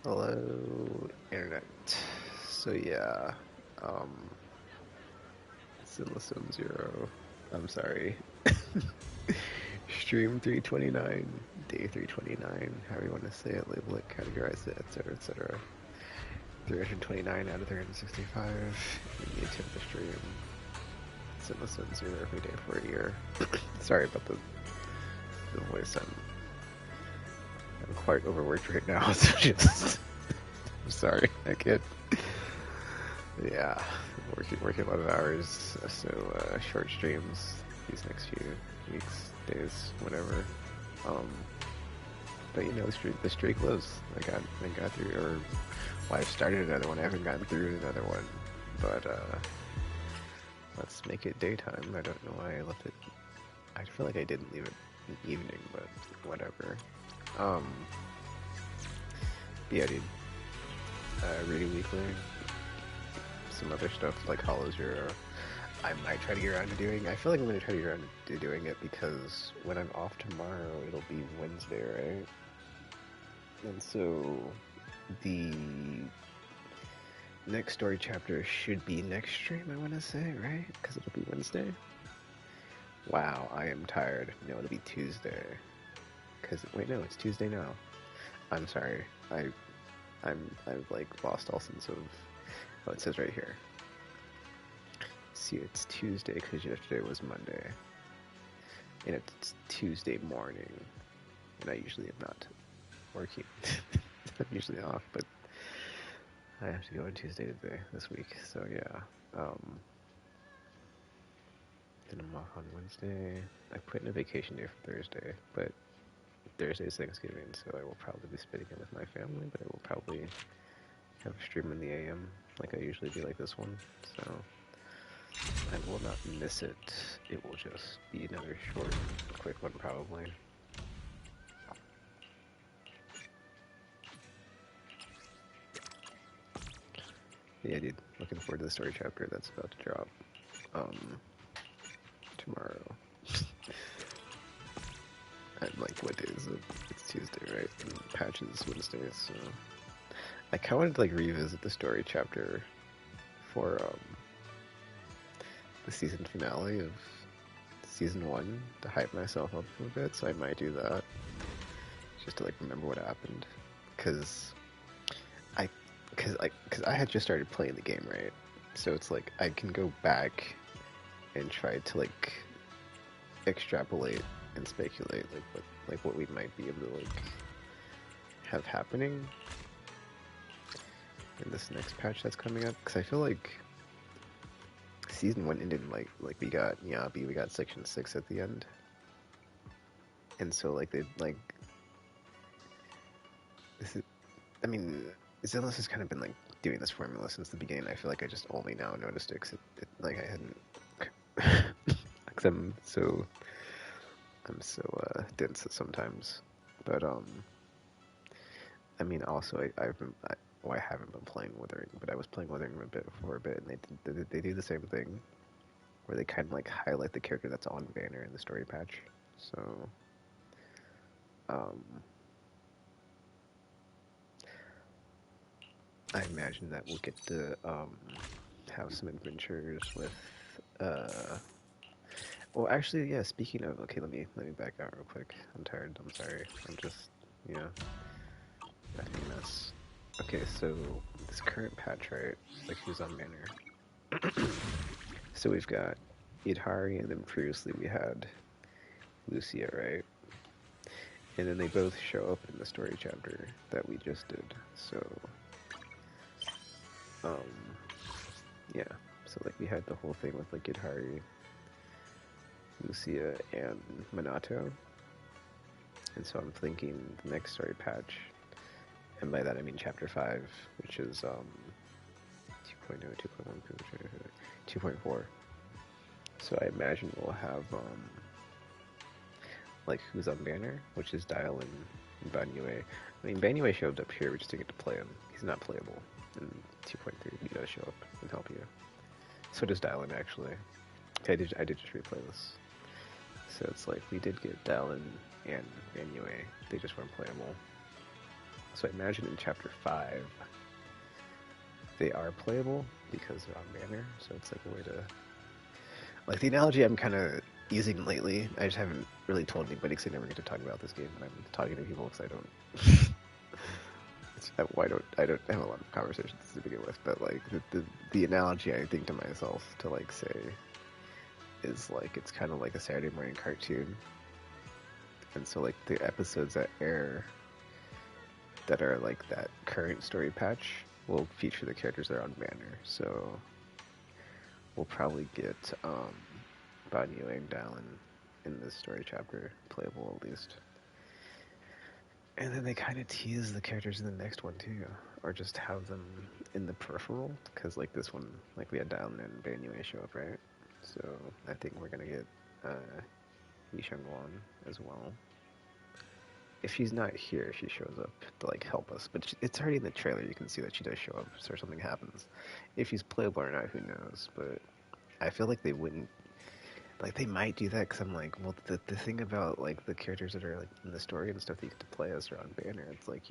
Hello, internet. So yeah, um, Zenless Zone Zero. I'm sorry. Stream 329, day 329, however you want to say it, label it, categorize it, etc., etc. 329 out of 365. You need to the stream. Zenless Zone Zero every day for a year. Sorry about the voice. I'm quite overworked right now, so just I'm sorry. I can't. Yeah, working a lot of hours, so short streams these next few weeks, days, whatever. Um, but you know, the streak lives. I got through, or well, I've started another one. I haven't gotten through another one, but let's make it daytime. I don't know why I left it. I feel like I didn't leave it in evening, but whatever. Um, yeah, dude. Reading weekly, some other stuff like Hollow Zero. I might try to get around to doing. I feel like I'm gonna try to get around to doing it because when I'm off tomorrow, it'll be Wednesday, right? And so the next story chapter should be next stream. I want to say, right? Because it'll be Wednesday. Wow, I am tired. No, it'll be Tuesday. Cause wait, no, it's Tuesday now. I'm sorry. I've like lost all sense of. Oh, it says right here. See, it's Tuesday because yesterday was Monday. And it's Tuesday morning, and I usually am not working. I'm usually off, but I have to go on Tuesday today this week. So yeah, then I'm off on Wednesday. I put in a vacation day for Thursday, but Thursday's Thanksgiving, so I will probably be spending it with my family. But I will probably have a stream in the AM, like I usually do, like this one. So I will not miss it. It will just be another short, quick one, probably. Yeah, dude. Looking forward to the story chapter that's about to drop tomorrow. I'm like, what day is it? It's Tuesday, right? And patch is Wednesday, so I kind of wanted to like revisit the story chapter for the season finale of season one to hype myself up a bit. So I might do that just to like remember what happened, because because I had just started playing the game, right? So it's like I can go back and try to like extrapolate and speculate like what we might be able to like have happening in this next patch that's coming up. Because I feel like season one ended like we got Yabi, we got section 6 at the end, and so like they like this is, I mean, Zenless has kind of been like doing this formula since the beginning. I feel like I just only now noticed it, 'cause it like I hadn't, because I'm so dense sometimes. But I mean, also I haven't been playing Withering, but I was playing Withering a bit for a bit, and they do the same thing where they kind of like highlight the character that's on banner in the story patch. So um, I imagine that we'll get to have some adventures with well, actually, yeah. Speaking of, okay, let me back out real quick. I'm tired. I'm sorry. I'm just, you know, acting a mess. Okay, so this current patch, right? Like, who's on banner? So we've got Idhari, and then previously we had Lucia, right? And then they both show up in the story chapter that we just did. So, um, yeah. So like we had the whole thing with like Idhari, Lucia, and Minato. And so I'm thinking the next story patch, and by that I mean chapter 5, which is 2.0, 2.1, 2.4. So I imagine we'll have like who's on banner, which is Dial and Banyue. I mean, Banyue showed up here, we just didn't get to play him. He's not playable in 2.3, but he does show up and help you. So does Dylan, actually. Okay, I did just replay this. So it's like we did get Dylan and Banyue, they just weren't playable. So I imagine in chapter 5, they are playable because they're on banner. So it's like a way to, like the analogy I'm kind of using lately. I just haven't really told anybody because I never get to talk about this game. But I'm talking to people because I don't. I don't have a lot of conversations to begin with. But like the analogy I think to myself to like say is like it's kind of like a Saturday morning cartoon. And so like the episodes that air that are like that current story patch will feature the characters that are on banner. So we'll probably get Banyu and Dallin in this story chapter, playable at least. And then they kind of tease the characters in the next one too, or just have them in the peripheral, because like this one, like we had Dallin and Banyu show up, right? So I think we're gonna get Yishengwan as well. If she's not here, she shows up to like help us. But it's already in the trailer. You can see that she does show up, so something happens. If she's playable or not, who knows? But I feel like they wouldn't. Like they might do that because I'm like, well, the thing about like the characters that are like in the story and stuff that you get to play as are on banner. It's like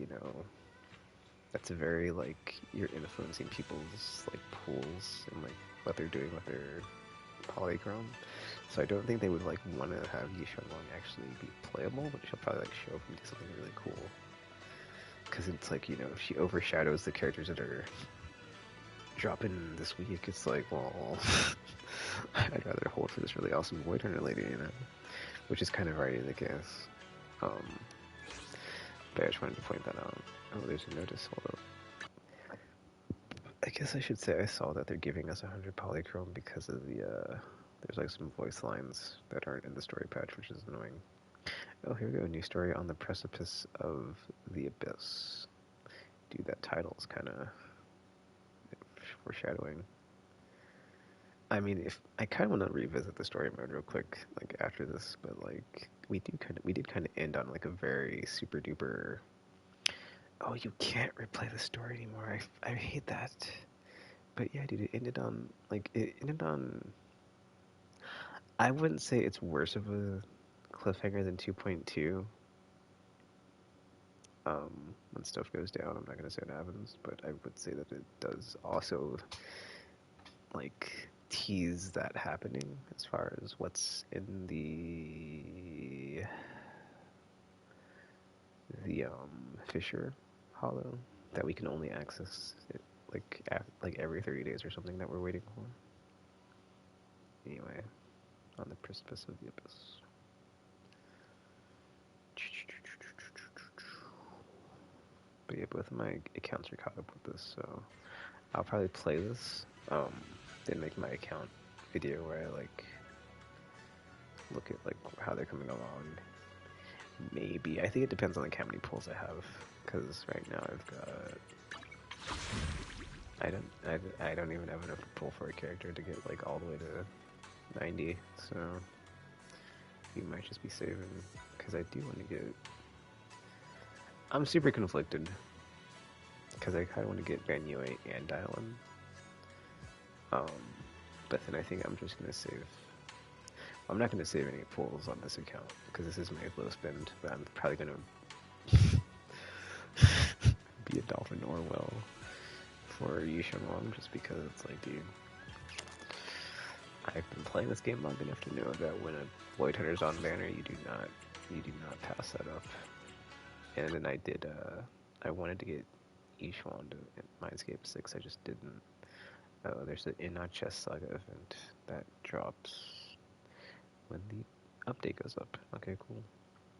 that's a very like you're influencing people's like pools and like what they're doing with their polychrome. So I don't think they would like want to have Yishun Long actually be playable, but she'll probably like show up and do something really cool. Because it's like she overshadows the characters that are dropping this week. It's like, well, I'd rather hold for this really awesome Void Hunter lady, which is kind of already the case. But I just wanted to point that out. Oh, there's a notice. Hold up. I guess I should say I saw that they're giving us 100 polychrome because of the there's like some voice lines that aren't in the story patch, which is annoying. Oh, here we go. New story on the precipice of the abyss. Dude, that title's kind of foreshadowing. I mean, if I kind of want to revisit the story mode real quick, like after this, but like we did kind of end on like a very super duper. Oh, you can't replay the story anymore. I hate that. But yeah, dude, it ended on. I wouldn't say it's worse of a cliffhanger than 2.2. When stuff goes down, I'm not gonna say what happens, but I would say that it does also like tease that happening as far as what's in the Fissure Hollow that we can only access it like every 30 days or something that we're waiting for. Anyway, on the precipice of the abyss. But yeah, both of my accounts are caught up with this, so I'll probably play this, then make my account video where I like look at like how they're coming along. Maybe I think it depends on like how many pulls I have, because right now I've got I don't even have enough to pull for a character to get like all the way to 90, so we might just be saving, because I do want to get. I'm super conflicted because I kind of want to get Banyu and Dylan. But then I think I'm just gonna save. I'm not gonna save any pulls on this account because this is my low spend. But I'm probably gonna be a Dolphin Orwell for Yishun Wong just because it's like, dude, I've been playing this game long enough to know that when a Void Hunter's on banner, you do not pass that up. And then I wanted to get Yishwan to Mindscape 6, I just didn't. Oh, there's an Inna Chess Saga event that drops when the update goes up. Okay, cool.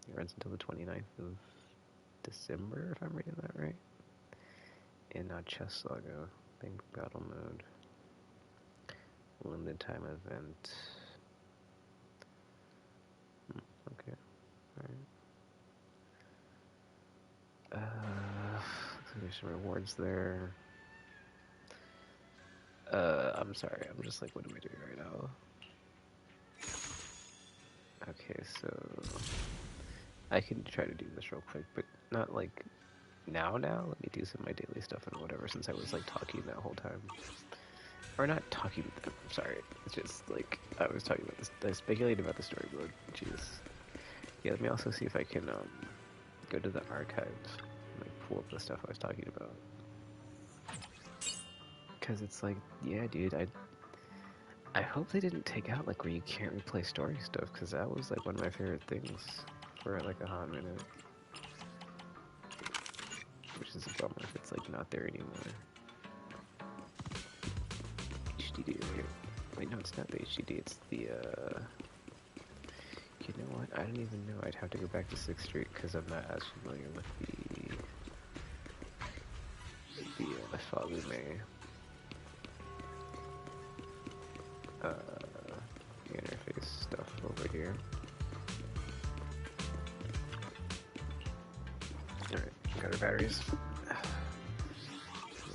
It runs until the 29th of December, if I'm reading that right. Inna Chess Saga, Bank Battle Mode, limited time event. Okay, alright. There's some rewards there. I'm sorry, I'm just like, what am I doing right now? Okay, so I can try to do this real quick, but not like now. Let me do some of my daily stuff and whatever, since I was like talking that whole time. Or not talking, I'm sorry, it's just like, I was talking about this, I speculated about the story mode, jeez. Yeah, let me also see if I can, go to the archives, like pull up the stuff I was talking about. Because it's like, yeah, dude, I hope they didn't take out, like, where you can't replay story stuff, because that was, like, one of my favorite things for, like, a hot minute. Which is a bummer if it's, like, not there anymore. HDD, wait, no, it's not the HDD, it's the, you know what, I don't even know, I'd have to go back to 6th Street, because I'm not as familiar with the Falume, interface stuff over here. Alright, got our batteries.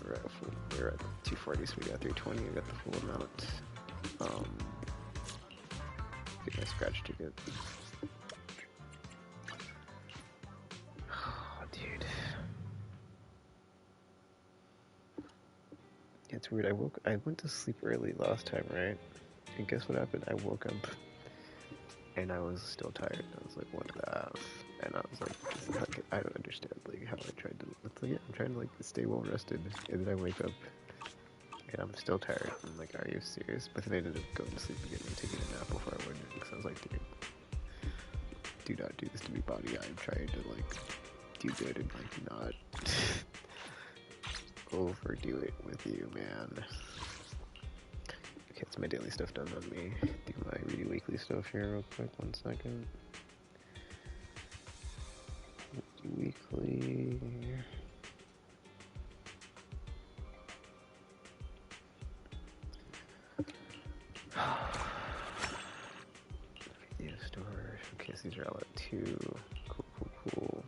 We're at 240, so we got 320, we got the full amount. Get my scratch ticket. Oh, dude. It's weird, I went to sleep early last time, right? And guess what happened? I woke up and I was still tired. I was like, what the F? And I was like, I don't understand, like, how I tried to, it's like, I'm trying to, like, stay well rested, and then I wake up, and I'm still tired. I'm like, are you serious? But then I ended up going to sleep again and taking a nap before I went in, because I was like, dude, do not do this to me, body. I'm trying to, like, do good and, like, not overdo it with you, man. Okay, it's my daily stuff done on me. Do my Ridu weekly stuff here real quick, 1 second. Weekly. Video storage. Okay, so these are all at 2. Cool.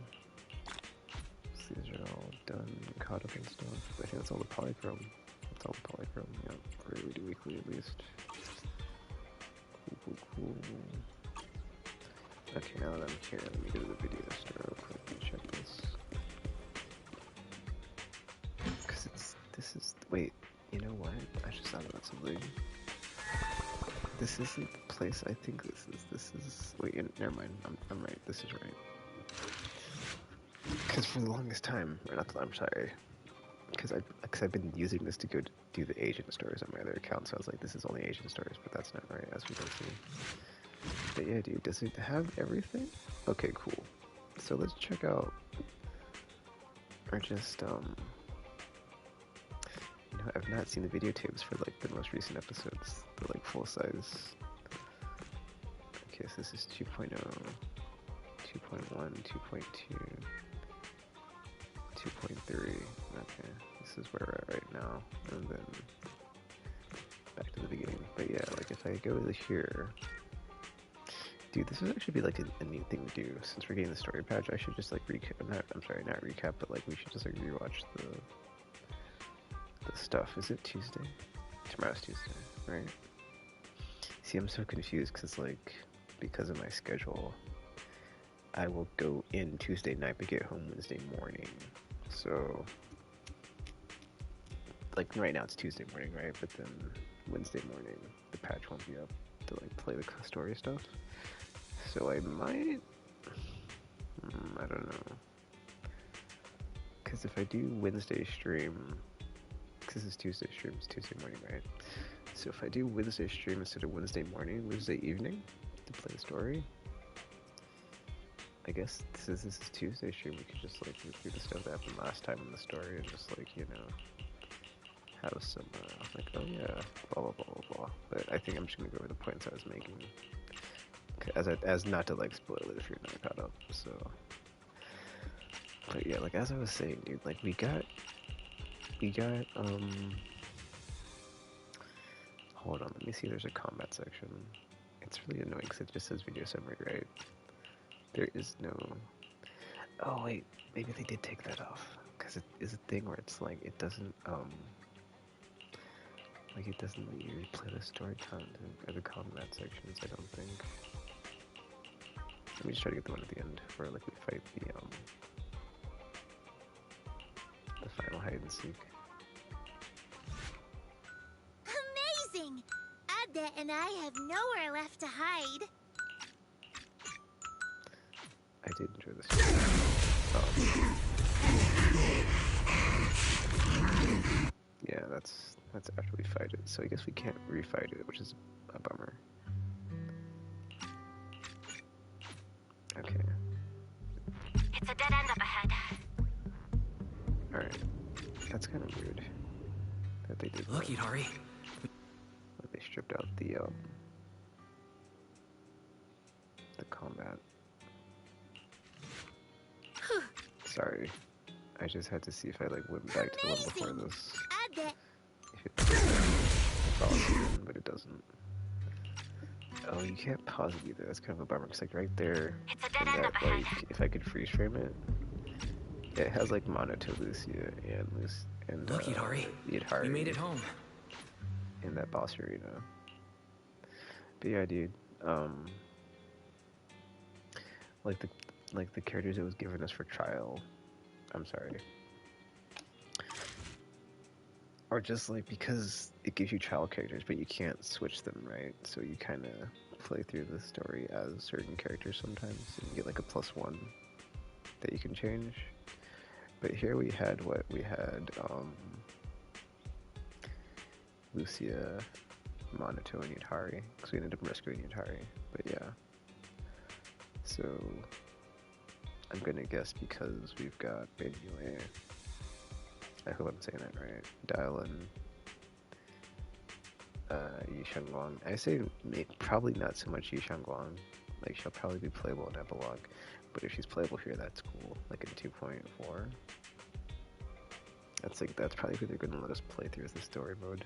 So these are all done, caught up and stuff. I think that's all the polychrome. That's all the polychrome, yeah. For Ridu weekly at least. Cool. Okay, now that I'm here, let me go to the video store real quick and check this. Because this is, wait, you know what? I just thought about something. This isn't the place I think this is, wait, never mind, I'm right, this is right. Because for the longest time, or not, I'm sorry, because I've been using this to go do the Asian stores on my other account, so I was like, this is only Asian stores, but that's not right, as we can see. But yeah, dude, does it have everything? Okay, cool. So let's check out, or just, you know, I've not seen the videotapes for, like, the most recent episodes, the, like, full size. Okay, so this is 2.0, 2.1, 2.2, 2.3, okay, this is where we're at right now, and then back to the beginning. But yeah, like, if I go to here, dude, this would actually be, like, a neat thing to do. Since we're getting the story patch, I should just, like, not recap, but, like, we should just, like, rewatch the stuff. Is it Tuesday? Tomorrow's Tuesday, right? See, I'm so confused, because, like, because of my schedule, I will go in Tuesday night, but get home Wednesday morning. So, like, right now it's Tuesday morning, right? But then Wednesday morning, the patch won't be up to, like, play the story stuff. So I might, I don't know. Because if I do Wednesday stream, because this is Tuesday stream, it's Tuesday morning, right? So if I do Wednesday stream instead of Wednesday morning, Wednesday evening, to play the story, I guess since this is Tuesday stream, we could just, like, go through the stuff that happened last time in the story and just, like, you know, have some, like, oh yeah, blah blah blah blah blah. But I think I'm just gonna go over the points I was making, as not to, like, spoil it if you're not caught up. So, but yeah, like, as I was saying, dude, like, we got, hold on, let me see. There's a combat section. It's really annoying because it just says video summary, right? There is no. Oh wait, maybe they did take that off, because it is a thing where it's like it doesn't like, it doesn't let you replay the story content or the combat sections, I don't think. Let me just try to get the one at the end where, like, we fight the final hide and seek. Amazing! Adda and I have nowhere left to hide. I did enjoy this. Yeah, that's after we fight it. So I guess we can't refight it, which is a bummer. Okay. It's a dead end up ahead. Alright. That's kind of weird that they did Look, that. Hidari. That they stripped out the combat. Sorry. I just had to see if I like went back to the one before this. Add that. If it follows again, but it doesn't. Oh, you can't pause it either. That's kind of a bummer. It's like right there. It's a dead In end that, up ahead. like, if I could freeze frame it, it has like Mono to Lucia and Look, Hidari. Yidhari You made it home. in that boss arena. But yeah, dude. Like the characters it was given us for trial. I'm sorry. Or just like because it gives you trial characters, but you can't switch them, right? So you kind of play through the story as certain characters sometimes, and you get like a +1 that you can change. But here we had Lucia, Monato, and Yidhari, because we ended up rescuing Yidhari. But yeah, so I'm gonna guess because we've got Benue. I hope I'm saying that right. Dial and Yishangguang. I say probably not so much Yishangguang. Like she'll probably be playable in Epilogue, but if she's playable here, that's cool. Like in 2.4, that's probably who they're gonna let us play through as the story mode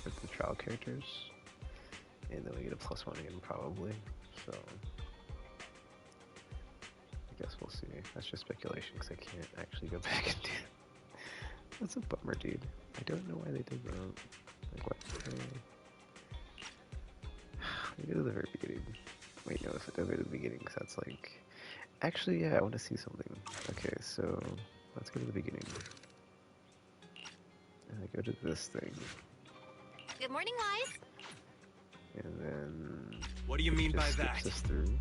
for the trial characters, and then we get a +1 again probably. So I guess we'll see. That's just speculation because I can't actually go back and do. That's a bummer, dude. I don't know why they did that. Like, what? Maybe to the very beginning. Wait, no, if it's over the beginning, because that's like... Actually, yeah, I want to see something. Okay, so let's go to the beginning. And I go to this thing. Good morning, Wise. And then... What do you mean by just that? skips us through.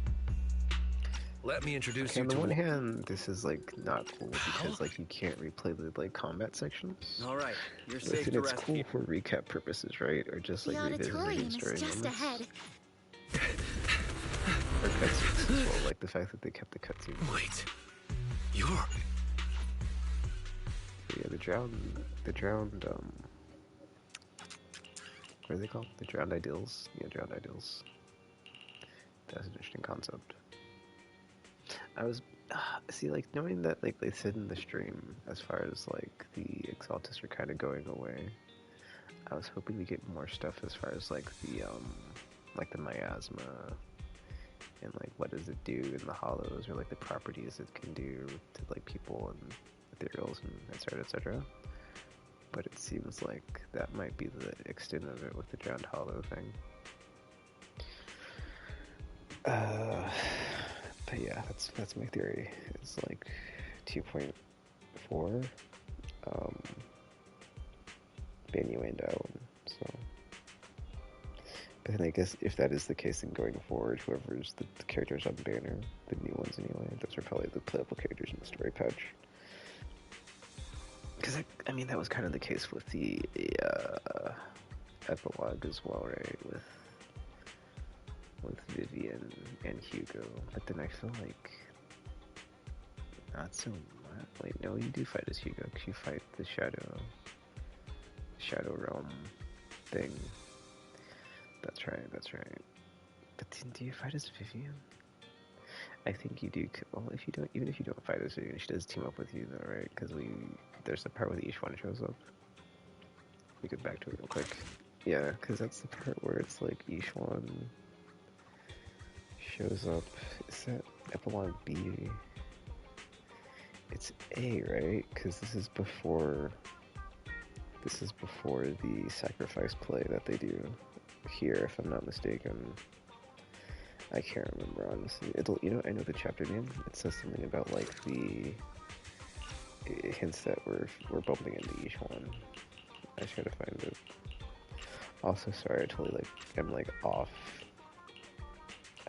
Let me introduce Okay, you on the to... one hand, this is like not cool because like you can't replay the like combat sections. All right, you're But safe then to it's rest cool here. for recap purposes, right? Or just like The revisiting auditorium story is just moments. ahead. Or cutscenes as well, like the fact that they kept the cutscenes. Wait, you're... Yeah, the drowned, what are they called? The drowned ideals? Yeah, drowned ideals. That's an interesting concept. I was, see, like, knowing that, like, they said in the stream, as far as, like, the Exaltus are kind of going away, I was hoping to get more stuff as far as, like, the miasma, and, like, what does it do in the hollows, or, like, the properties it can do to, like, people and ethereals and etc. But it seems like that might be the extent of it with the drowned hollow thing. But yeah, that's my theory. It's like 2.4, Benue and Island. So, but then I guess if that is the case, then going forward, whoever's the characters on Banner, the new ones anyway, those are probably the playable characters in the story patch. Because I mean that was kind of the case with the epilogue as well, right? With Vivian and Hugo, but then I feel like not so much. Wait, no, you do fight as Hugo because you fight the Shadow Realm thing. That's right. But then do you fight as Vivian? I think you do. Well, if you don't, even if you don't fight as Vivian, she does team up with you though, right? Because there's the part where the Ishwan shows up. We go back to it real quick. Yeah, because that's the part where it's like Ishwan shows up. Is that epilogue B? It's A, right? Because this is before the sacrifice play that they do here, if I'm not mistaken. I can't remember honestly. I know the chapter name. It says something about like it hints that we're bumping into each one. I just gotta find it. Also, sorry, I'm like off.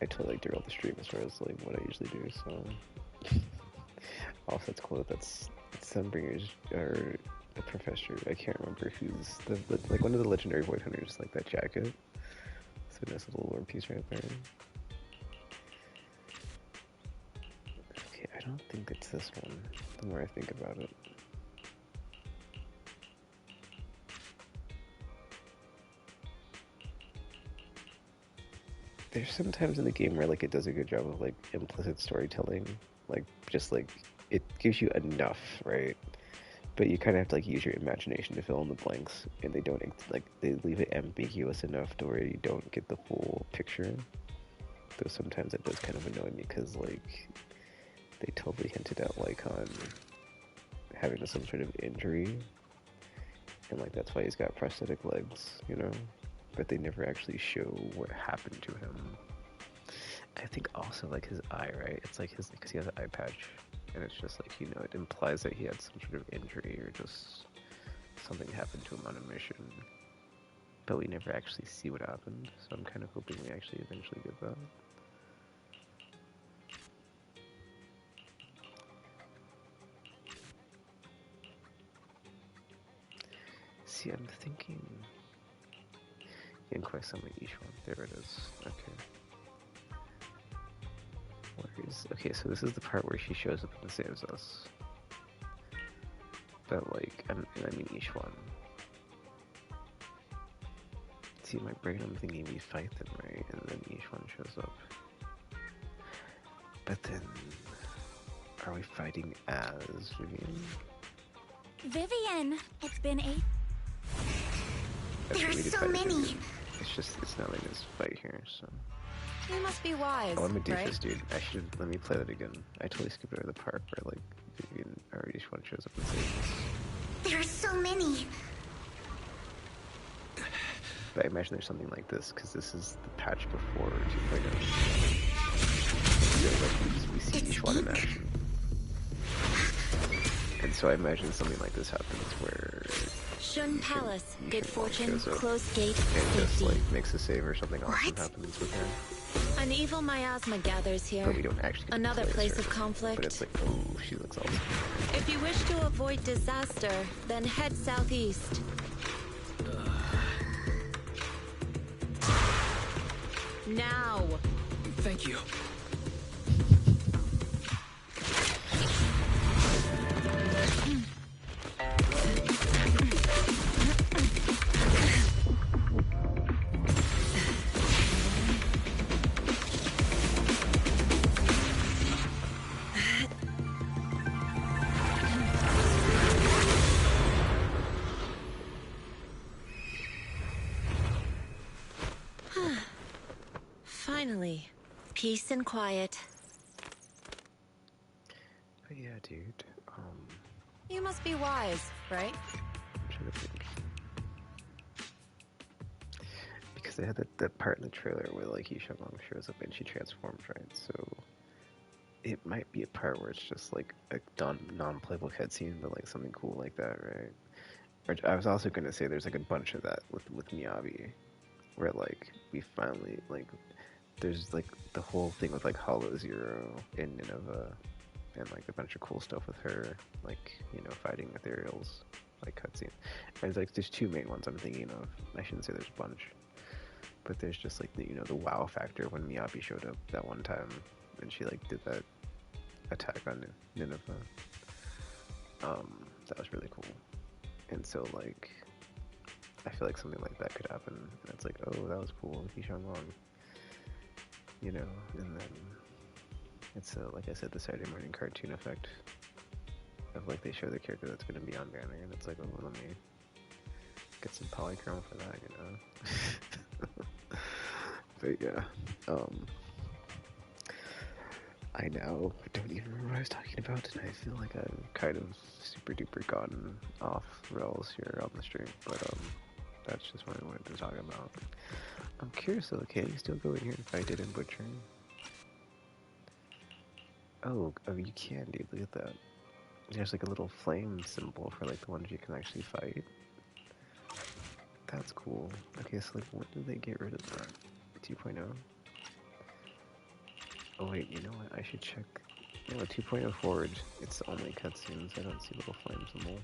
I totally derailed the stream as far as like what I usually do, so also it's cool that that's Sunbringers or the professor. I can't remember who's like one of the legendary void hunters, like that jacket. So nice little lore piece right there. Okay, I don't think it's this one. The more I think about it. There's some times in the game where like it does a good job of like implicit storytelling, like just like it gives you enough, right? But you kind of have to like use your imagination to fill in the blanks, and they don't like they leave it ambiguous enough to where you don't get the full picture. Though sometimes it does kind of annoy me because like they totally hinted at like on having some sort of injury, and like that's why he's got prosthetic legs, you know. But they never actually show what happened to him. I think also like his eye, right? It's like his because he has an eye patch, and it's just like you know it implies that he had some sort of injury or just something happened to him on a mission. But we never actually see what happened, so I'm kind of hoping we actually eventually get that. See, I'm thinking. Didn't quite summon each one. There it is. Okay. Where is? Okay, so this is the part where she shows up and saves us. But like, I mean each one. See, in my brain, I'm thinking we fight them, right? And then each one shows up. But then, are we fighting as Vivian? Vivian, it's been 8. That's There what are we did so fight as many. Vivian. It's not letting us fight here, so. You must be wise, Oh, I'm a doofus, right? dude. I should let me play that again. I totally skipped over the part where like Vivian or each one shows up and saves us. There are so many. But I imagine there's something like this, because this is the patch before 2.0. So like, we see each one in action. And so I imagine something like this happens where Shun Palace, Yushin good fortune, shows up closed gate, and just safety. like makes a save or something awesome What? happens with her. An evil miasma gathers here. But we don't actually get to Another play as place her. of conflict. But it's like, oh, she looks awesome. If you wish to avoid disaster, then head southeast. Now! Thank you. Finally, peace and quiet. But yeah, dude. You must be wise, right? I'm trying to think. Because they had that part in the trailer where like Yushin shows up and she transforms, right? So it might be a part where it's just like a non-playable cutscene, but like something cool like that, right? Or I was also gonna say there's like a bunch of that with Miyabi, where like we finally like there's like the whole thing with like Hollow Zero in Nineveh, and like a bunch of cool stuff with her, like you know fighting ethereals, like cutscenes. There's two main ones I'm thinking of. I shouldn't say there's a bunch, but there's just like the the wow factor when Miyabi showed up that one time and she like did that attack on Nineveh. That was really cool. And so like I feel like something like that could happen, and it's like, oh, that was cool with Yishan Long, you know. And then it's like I said, the Saturday morning cartoon effect of like they show the character that's going to be on banner, and it's like, oh, let me get some polychrome for that, you know. But yeah, I now don't even remember what I was talking about, and I feel like I've kind of super duper gotten off rails here on the stream, but that's just what I wanted to talk about. I'm curious though, can you still go in here and fight it in Butcher? Oh, you can, dude, look at that. There's like a little flame symbol for like the ones you can actually fight. That's cool. Okay, so like when did they get rid of that? 2.0? Oh wait, you know what? I should check. No, 2.0 forward, it's only cutscenes. I don't see little flame symbol.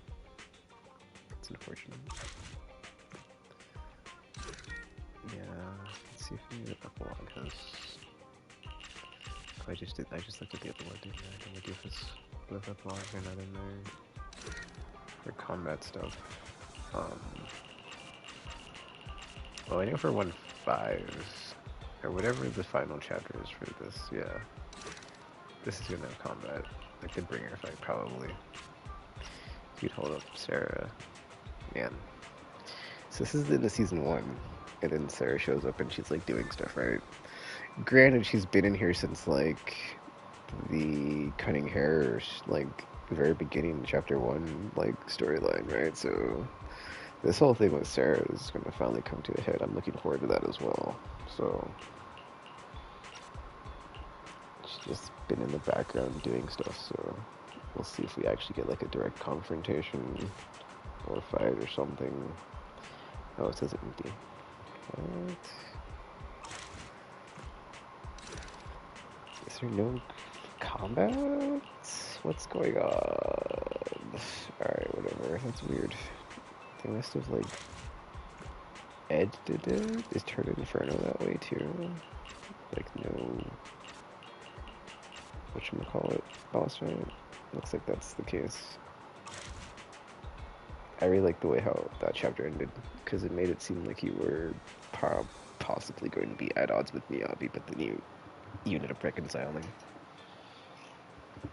unfortunate. Yeah, let's see if the epilogue has. Oh, I just looked at the epilogue, didn't I? Let me do this with epilogue or not in there for combat stuff. Well, I know for 1.5 or whatever the final chapter is for this. Yeah, this is gonna have combat, like the bringer fight probably. You'd hold up Sarah, man. So this is the season 1, and then Sarah shows up and she's like doing stuff, right? Granted, she's been in here since like the cutting hair, like very beginning, chapter 1, like storyline, right? So this whole thing with Sarah is going to finally come to a head. I'm looking forward to that as well. So she's just been in the background doing stuff. So we'll see if we actually get like a direct confrontation or fight or something. Oh, it says empty. What? Is there no combat? What's going on? Alright, whatever. That's weird. They must have, like, edited it? Is Turn Inferno that way, too? Like, no... whatchamacallit? Boss fight? Looks like that's the case. I really like the way how that chapter ended, because it made it seem like you were possibly going to be at odds with Miyabi, but then you ended up reconciling.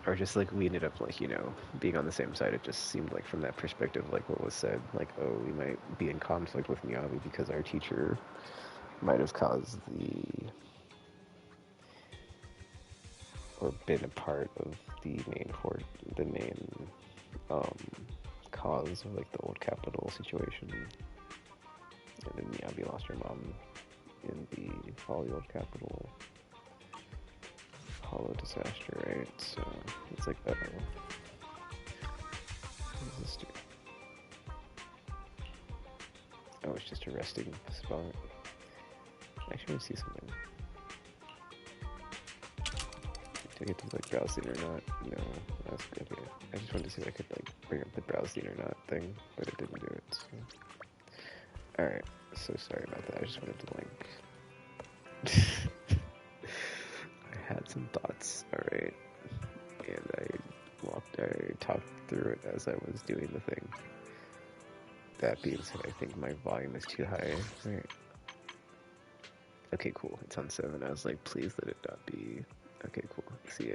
Or just like we ended up like, you know, being on the same side. It just seemed like from that perspective, like what was said, like, oh, we might be in conflict with Miyabi because our teacher might have caused or been a part of the main cause of like the old capital situation. And then Miyabi lost her mom in the Holly old capital hollow disaster, right? So it's like, what does this do? Oh, it's just a resting spot. I actually want to see something. Do I get to like browse scene or not? No, that's good. Yeah. I just wanted to see if I could like bring up the browse scene or not thing, but it didn't do it. So. Alright, so sorry about that. I just wanted to like I had some thoughts, alright, and I talked through it as I was doing the thing. That being said, I think my volume is too high. Right. Okay, cool. It's on 7. I was like, please let it not be. Okay, cool. See,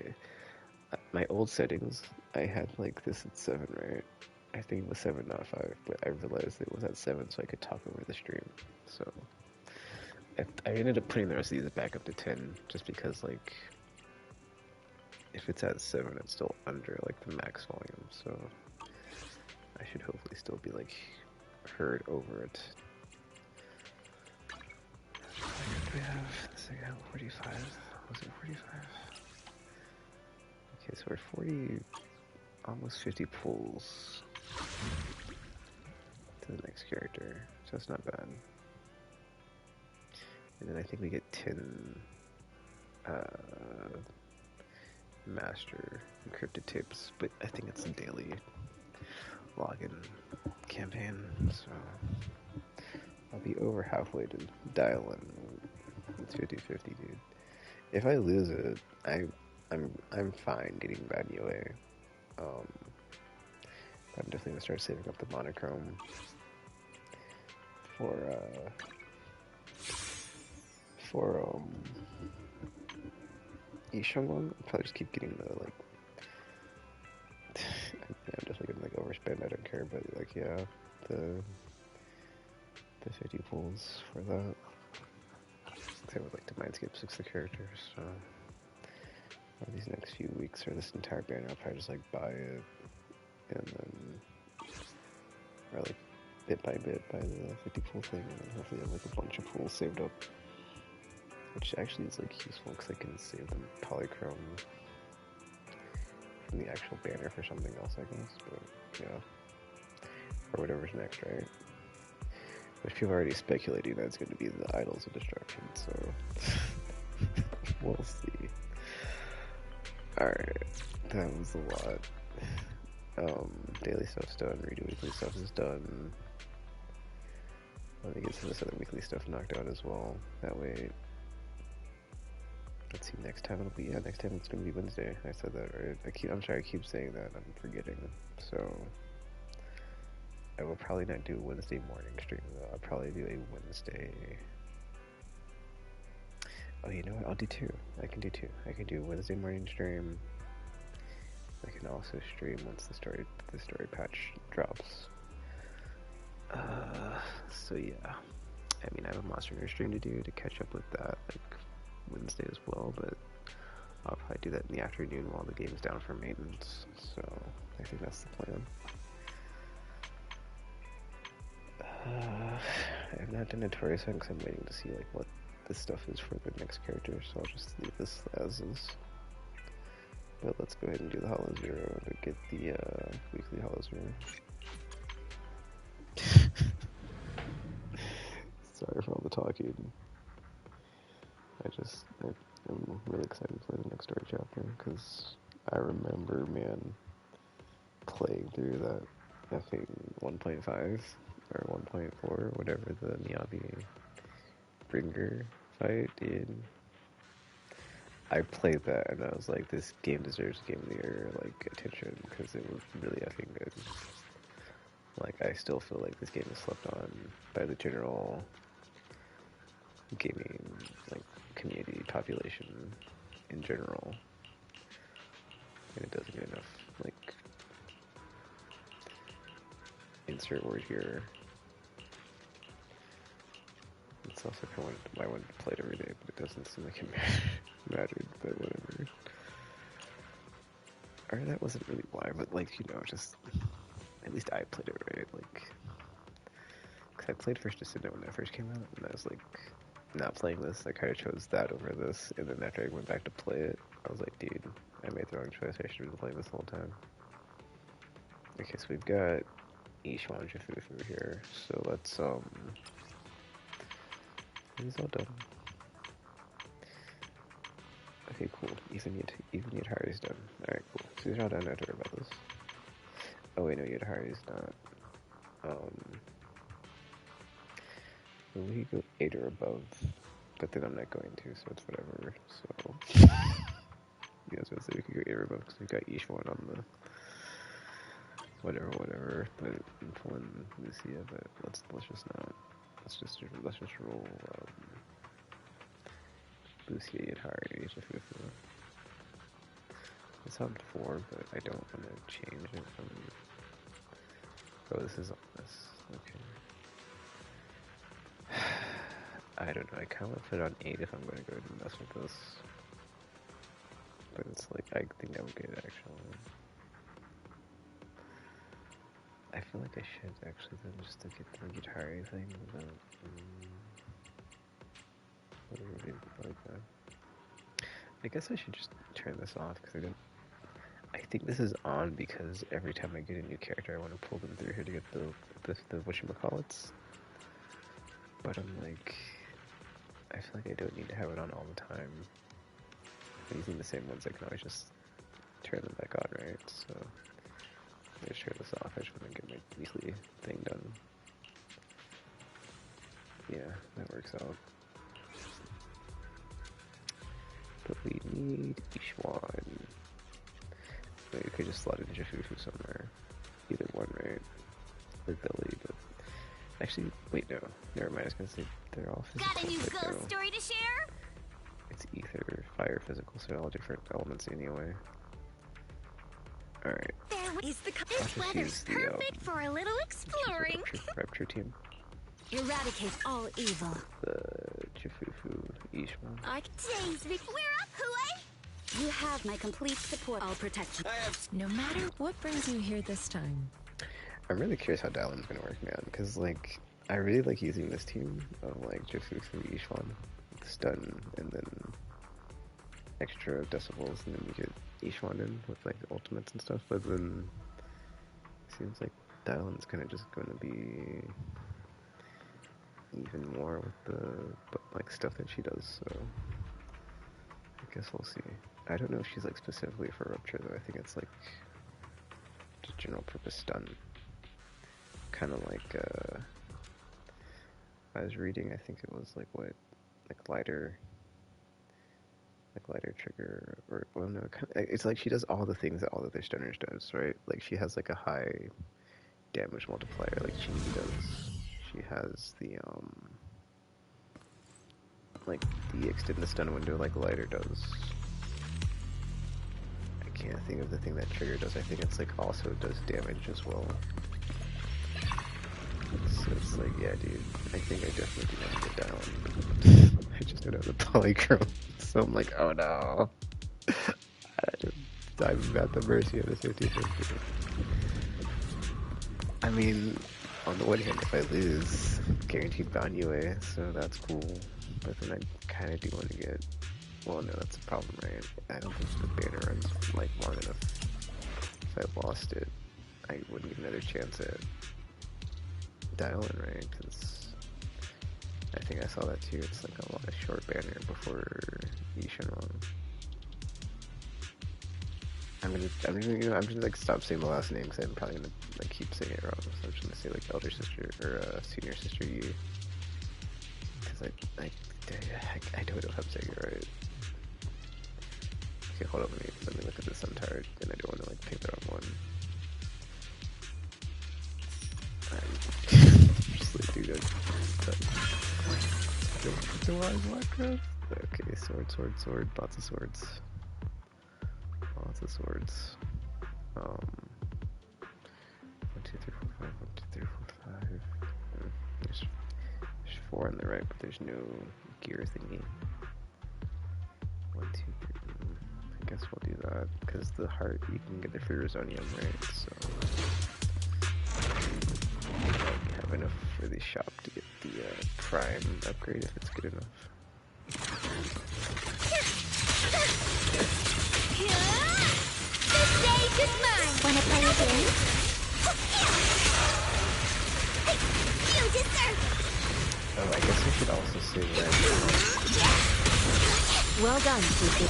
my old settings, I had like this at 7, right? I think it was 7, not 5, but I realized it was at 7 so I could talk over the stream. So I ended up putting the rest of these back up to 10 just because, like, if it's at 7, it's still under like the max volume, so I should hopefully still be like heard over it. What do we have? This thing have 45. Was it 45? Okay, so we're 40, almost 50 pulls to the next character, so it's not bad. And then I think we get 10 master encrypted tapes, but I think it's a daily login campaign, so I'll be over halfway to dial in. It's 50-50, dude. If I lose it, I'm fine getting bad UA. I'm definitely gonna start saving up the monochrome for Ishangwon. I'll probably just keep getting the like. I'm definitely gonna like overspend. I don't care, but like, yeah, the 50 pulls for that. I would like to mindscape 6 the characters. So over these next few weeks or this entire banner, I'll probably just like buy it and then, or like bit by bit buy the 50 pull thing, and then hopefully have like a bunch of pulls saved up. Which actually is like useful because I can save them polychrome from the actual banner for something else, I guess. But yeah, or whatever's next, right? Which people are already speculating that it's going to be the Idols of Destruction, so we'll see. Alright, that was a lot. daily stuff's done. Ridu weekly stuff is done. Let me get some of this other weekly stuff knocked out as well. That way, let's see. Next time it'll be next time it's gonna be Wednesday. I said that right. I'm sorry. I keep saying that. I'm forgetting. So I will probably not do a Wednesday morning stream though. I'll probably do a Wednesday. Oh, you know what? I'll do two. I can do two. I can do a Wednesday morning stream. I can also stream once the story patch drops. So yeah. I mean, I have a Monster Hunter stream to do to catch up with that, like Wednesday as well. But I'll probably do that in the afternoon while the game's down for maintenance. So I think that's the plan. I have not done Notorious yet because I'm waiting to see like what this stuff is for the next character, so I'll just leave this as is. But let's go ahead and do the Hollow Zero to get the weekly Hollow Zero. Sorry for all the talking. I'm really excited to play the next story chapter because I remember, man, playing through that, I think 1.5 or 1.4, whatever the Miyabi Bringer fight, dude. I played that and I was like, this game deserves Game of the Year like attention because it was really effing good. Like, I still feel like this game is slept on by the general gaming like community population in general, and it doesn't get enough like insert word here. It's also kind of why I wanted to play it every day, but it doesn't seem like it mattered, but whatever. Or that wasn't really why, but like, you know, just, at least I played it right, like, because I played First Descendant when that first came out, and I was like, not playing this, I kind of chose that over this, and then after I went back to play it, I was like, dude, I made the wrong choice, I should have been playing this the whole time. Okay, so we've got Ishwan Jafufu here, so let's, he's all done. Okay, cool. Even Yadhari's done. Alright, cool. So these are all done. I don't worry about this. Oh wait, no, Yadhari's not. We go 8 or above, but then I'm not going to, so it's whatever. So, yeah, I was gonna say we could go 8 or above because we've got Ishwan on the whatever. But I'm pulling Lucia, but let's just not. Let's just roll Lucia, Yadhari, Jafufu. It's on 4, but I don't want to change it from... Oh, this is on this. Okay. I don't know, I kind of want to put it on 8 if I'm going to go ahead and mess with this. But it's like, I think that would get it, actually. I feel like I should, actually, then, just to get the Guitari thing, but... what do we do like that? I guess I should just turn this off, because I didn't... I think this is on because every time I get a new character, I want to pull them through here to get the whatchamacallits. But I'm like, I feel like I don't need to have it on all the time. If I'm using the same ones, I can always just turn them back on, right? So, I'm gonna share this off. I just want to get my weekly thing done. Yeah, that works out. But we need Ishwan. So you could just slot in Jafufu somewhere. Either one, right? Or Billy, but... Actually, wait, no. Never mind, I was gonna say they're all physical. Got a new ghost story to share? It's ether, fire, physical, so all different elements anyway. Alright. There is this weather's perfect for a little exploring. Rapture team. Eradicate all evil. The Jafufu, Ishwan. We're up, Hooey! You have my complete support. I'll protect you. No matter what brings you here this time. I'm really curious how Dylan's gonna work, man, because, like, I really like using this team of, like, Jafufu, Ishwan, stun, and then extra decibels, and then you get Ishwan in with, like, the ultimates and stuff, but then it seems like Dylan's kind of just gonna be even more with the, like, stuff that she does, so I guess we'll see. I don't know if she's, like, specifically for Rupture, though. I think it's, like, general purpose stun. Kind of like, I was reading, I think it was like lighter trigger, or, well no, it's like she does all the things that all the other stunners does, right? Like she has like a high damage multiplier like Chingy does. She has the, like the extend the stun window like lighter does. I can't think of the thing that trigger does. I think it's like also does damage as well. So it's like, yeah, dude, I think I definitely do want to get down. I just don't have the polychrome, so I'm like, oh no. I'm at the mercy of the 50-50. I mean, on the one hand, if I lose, guaranteed bound UA, so that's cool. But then I kind of do want to get, well, no, that's a problem, right? I don't think the banner runs like long enough. If I lost it, I wouldn't get another chance at dialing, right? Because I think I saw that too. It's like a lot of short banner before Yishinron. I'm just like stop saying the last name because I'm probably gonna like keep saying it wrong. So I'm just gonna say like elder sister or senior sister Yi. Because I don't know if I'm saying it right. Okay, hold on, let me look at this. I'm tired and I don't want to like pick the wrong one. Just like, dude, the wise Minecraft. Okay, sword, lots of swords. Lots of swords. 1, 2, 3, 4, 5. 1, 2, 3, 4, 5. There's 4 on the right, but there's no gear thingy. 1, 2, 3. I guess we'll do that because the heart you can get the free Resonium, right? So I have enough for the shop to get the prime upgrade if it's good enough. The stage is mine! Wanna play a game? You deserve it! Oh, I guess we should also say that. Well done, Ridu.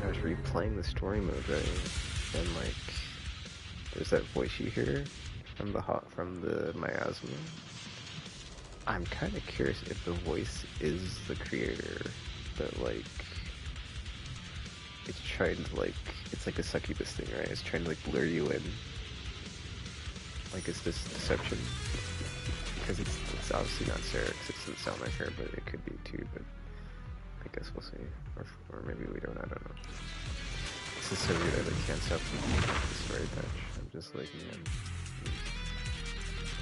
I was replaying the story mode, right? And like, there's that voice you hear from the miasma. I'm kind of curious if the voice is the creator, but like, it's trying to like, it's like a succubus thing, right? It's trying to like lure you in. Like, it's this deception. Because it's obviously not Sarah, because it doesn't sound like her, but it could be too, but I guess we'll see. Or maybe we don't, I don't know. This is so weird, I like, can't stop the story patch. I'm just like, man,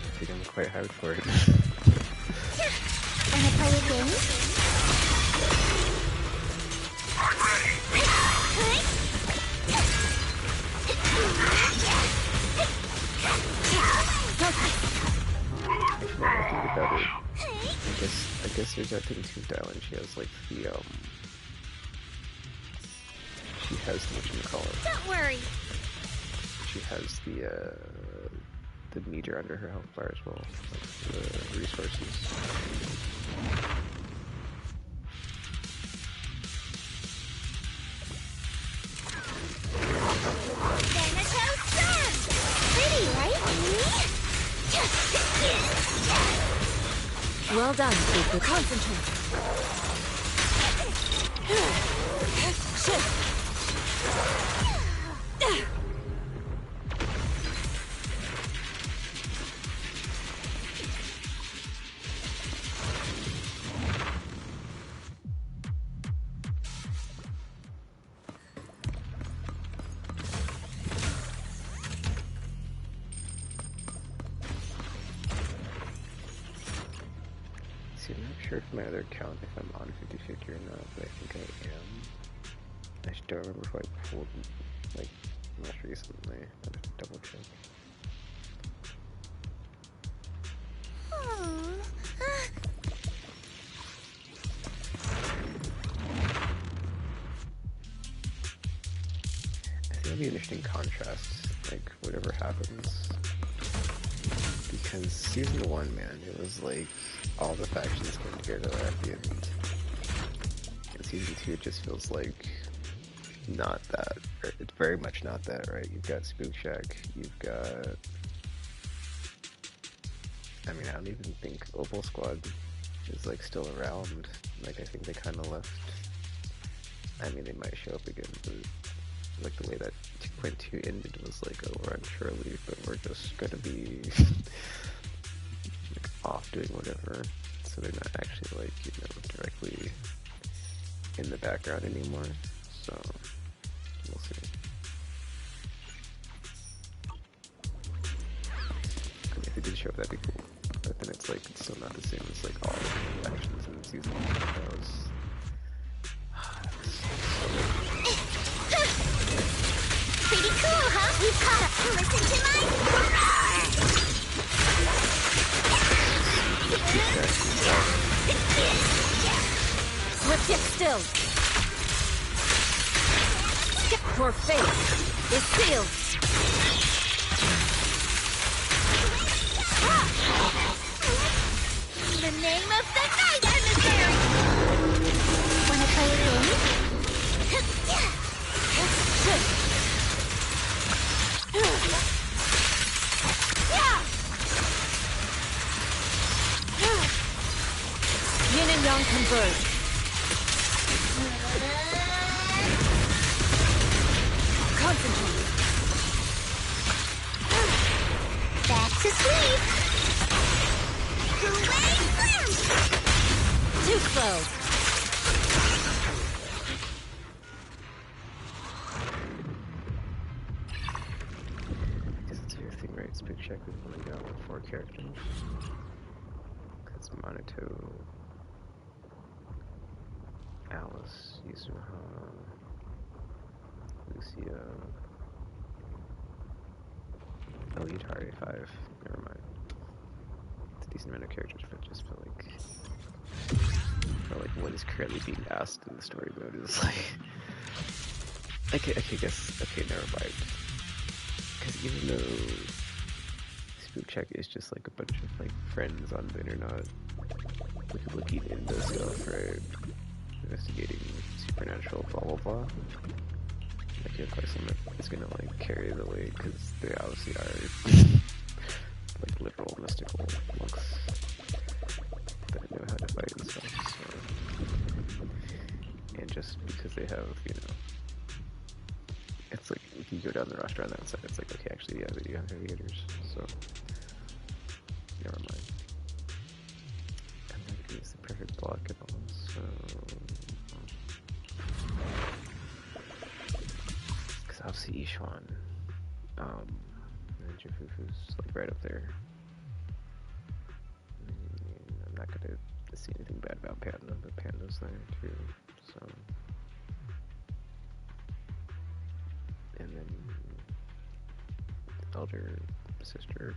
I think I'm quite hyped for it. Wanna play a game? I'm ready. Actually, now that I think about it, I guess there's that thing too, Dylan. She has like the she has whatchamacallit. Don't worry. She has the meter under her health bar as well, like the resources. Thanatos Sun! Pretty, right? Well done, Ridu. Concentrate. See, I'm not sure if my other account, if I'm on 50/50 or not, but I think I am. I just don't remember if I pulled, like, most recently. I have to double check. I think it'll be an interesting contrast, like, whatever happens. Because Season 1, man, it was like, all the factions came together at the end. And Season 2, it just feels like not that. It's very much not that, right? You've got Spook Shack. You've got. I mean, I don't even think Opal Squad is like still around. Like, I think they kind of left. I mean, they might show up again, but like the way that 2.2 ended was like, oh, we're on shore leave, but we're just gonna be like off doing whatever. So they're not actually like, you know, directly in the background anymore. So we'll see. I mean, if they did show up, that'd be cool. But then it's like, it's still not the same as like all the actions in season 1. That was Pretty cool, huh? We've caught up. Listen to my... Swift yet still. Your fate is sealed. The name of the night, emissary! Wanna play a game? Yin and Yang converge. Concentrate. Back to sleep! Great slam! Too slow. Because it's your thing, right? Spook Shack, we've only got 4 characters. Because Monato, Alice, Yuzuha, Lucia, Elitari 5. Never mind. It's a decent amount of characters, but just feel like what is currently being asked in the story mode is like. Okay, never mind. Because even though Spook Check is just like a bunch of like friends on the internet looking into stuff, right? Investigating supernatural, blah blah blah. Like, of course, it's gonna like carry the weight because they obviously are like liberal, mystical monks that know how to fight and stuff. So, and just because they have, you know, it's like if you go down the roster on that side, it's like, okay, actually, yeah, they do have heavy hitters, so never mind. And then it's the perfect block and all, so. Because obviously Ishuan, and Jifufu's like right up there. I'm not gonna say anything bad about Panda, but Panda's there too, so. And then elder sister.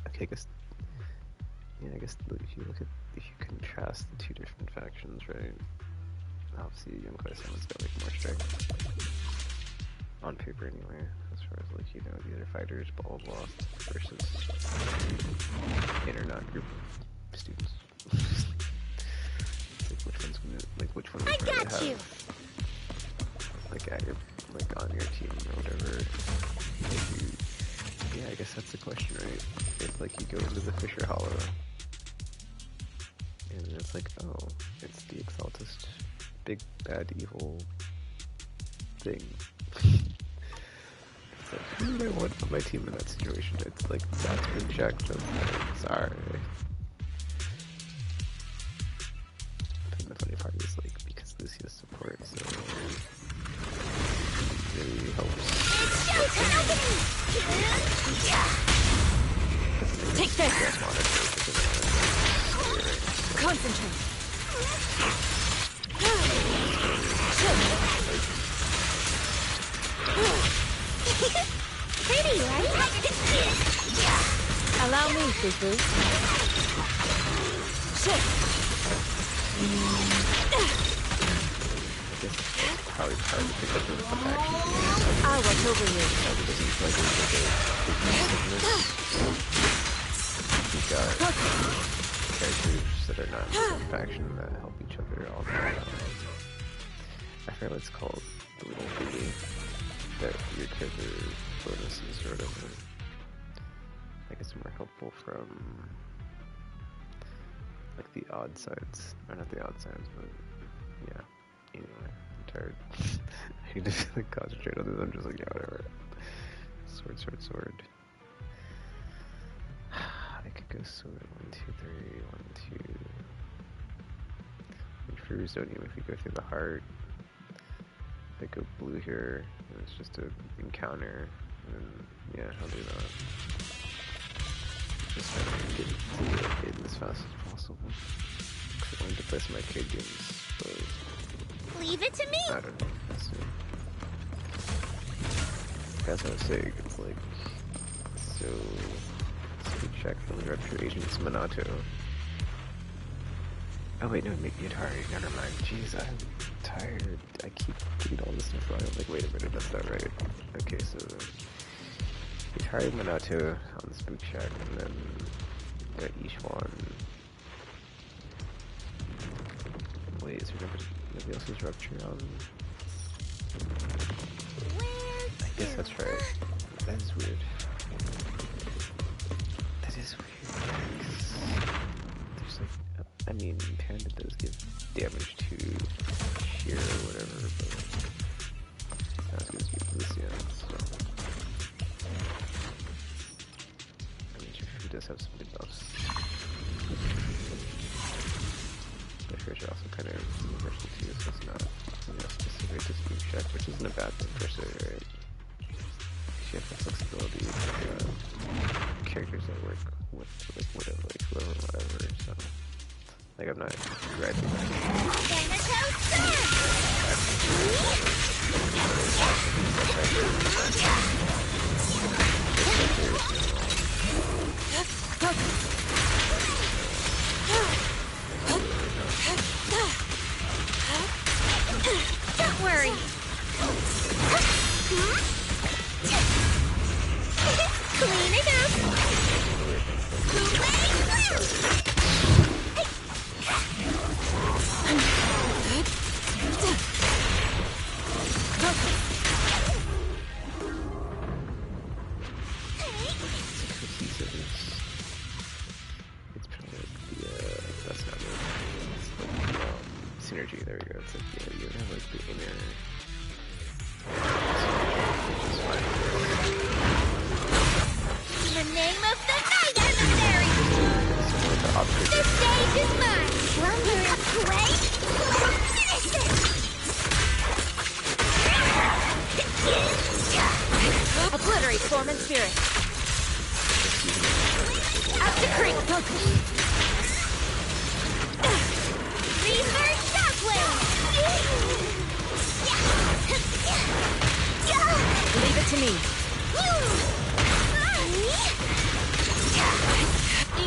Okay, I guess if you contrast the two different factions, right? Obviously, Young Clay-Simon's got like more strength on paper anyway, as far as like, you know, the other fighters, blah blah blah, versus internet group of students. Like which one would rather have like at your on your team or whatever. Yeah, I guess that's the question, right? If like you go into the Fisher Hollow and it's like, oh, it's the Exaltist big bad evil thing. It's like, who do I want on my team in that situation? It's like, that's been checked. Sorry. And the funny part is like, because Lucia's support, so it really helps. Take this! Concentrate! Pretty, right? Allow me, Fufu. Shift! Probably hard to pick up with some action. I'll watch over you. We've got characters that are not in the same faction that help each other all the time. I forget what it's called. The little thingy that your character bonuses or whatever. I guess more helpful from like the odd sides. Or not the odd sides, but yeah. Anyway, I'm tired. I need to like, concentrate on this. I'm just like, yeah, whatever. Sword, sword, sword. I could go sword. 1, 2, 3, 1, 2. And for Zonium, if we go through the heart, I go blue here, and it's just an encounter, and yeah, I'll do that. Just trying to get to the hidden as fast as possible. Because I wanted to play some arcade games, but Leave it to me! I don't know. Let's see. That's what I was saying, it's like, so, speed check from the Retro Agents Minato. Oh wait, no, Yutari, never mind. Jeez, I'm tired. I keep doing all this stuff wrong. I'm like, wait a minute, that's not right. Okay, so Yutari Minato on the spook check, and then Ishwan. Wait, is there nobody else's rupture on? I guess that's right. That is weird. That is weird. There's like, I mean, Panda does give damage to Sheer or whatever, but it's not as good as Lucian, so. I mean, she does have some good buffs. But she also kind of universal too, so it's not, specific to speed check, which isn't a bad thing per se, right? She has the flexibility with characters that work with like whatever, so. Like, I'm not griping. Don't worry. Clean it up. It's probably like the, that's not it. It's like the, synergy, there we go. It's like, yeah, you have like the inner which is fine. In the name of the night emissary! The stage is mine! Lumber and play? Finish it! Obliterate form and spirit. Out to creep! Reverse shockwave! Leave it to me.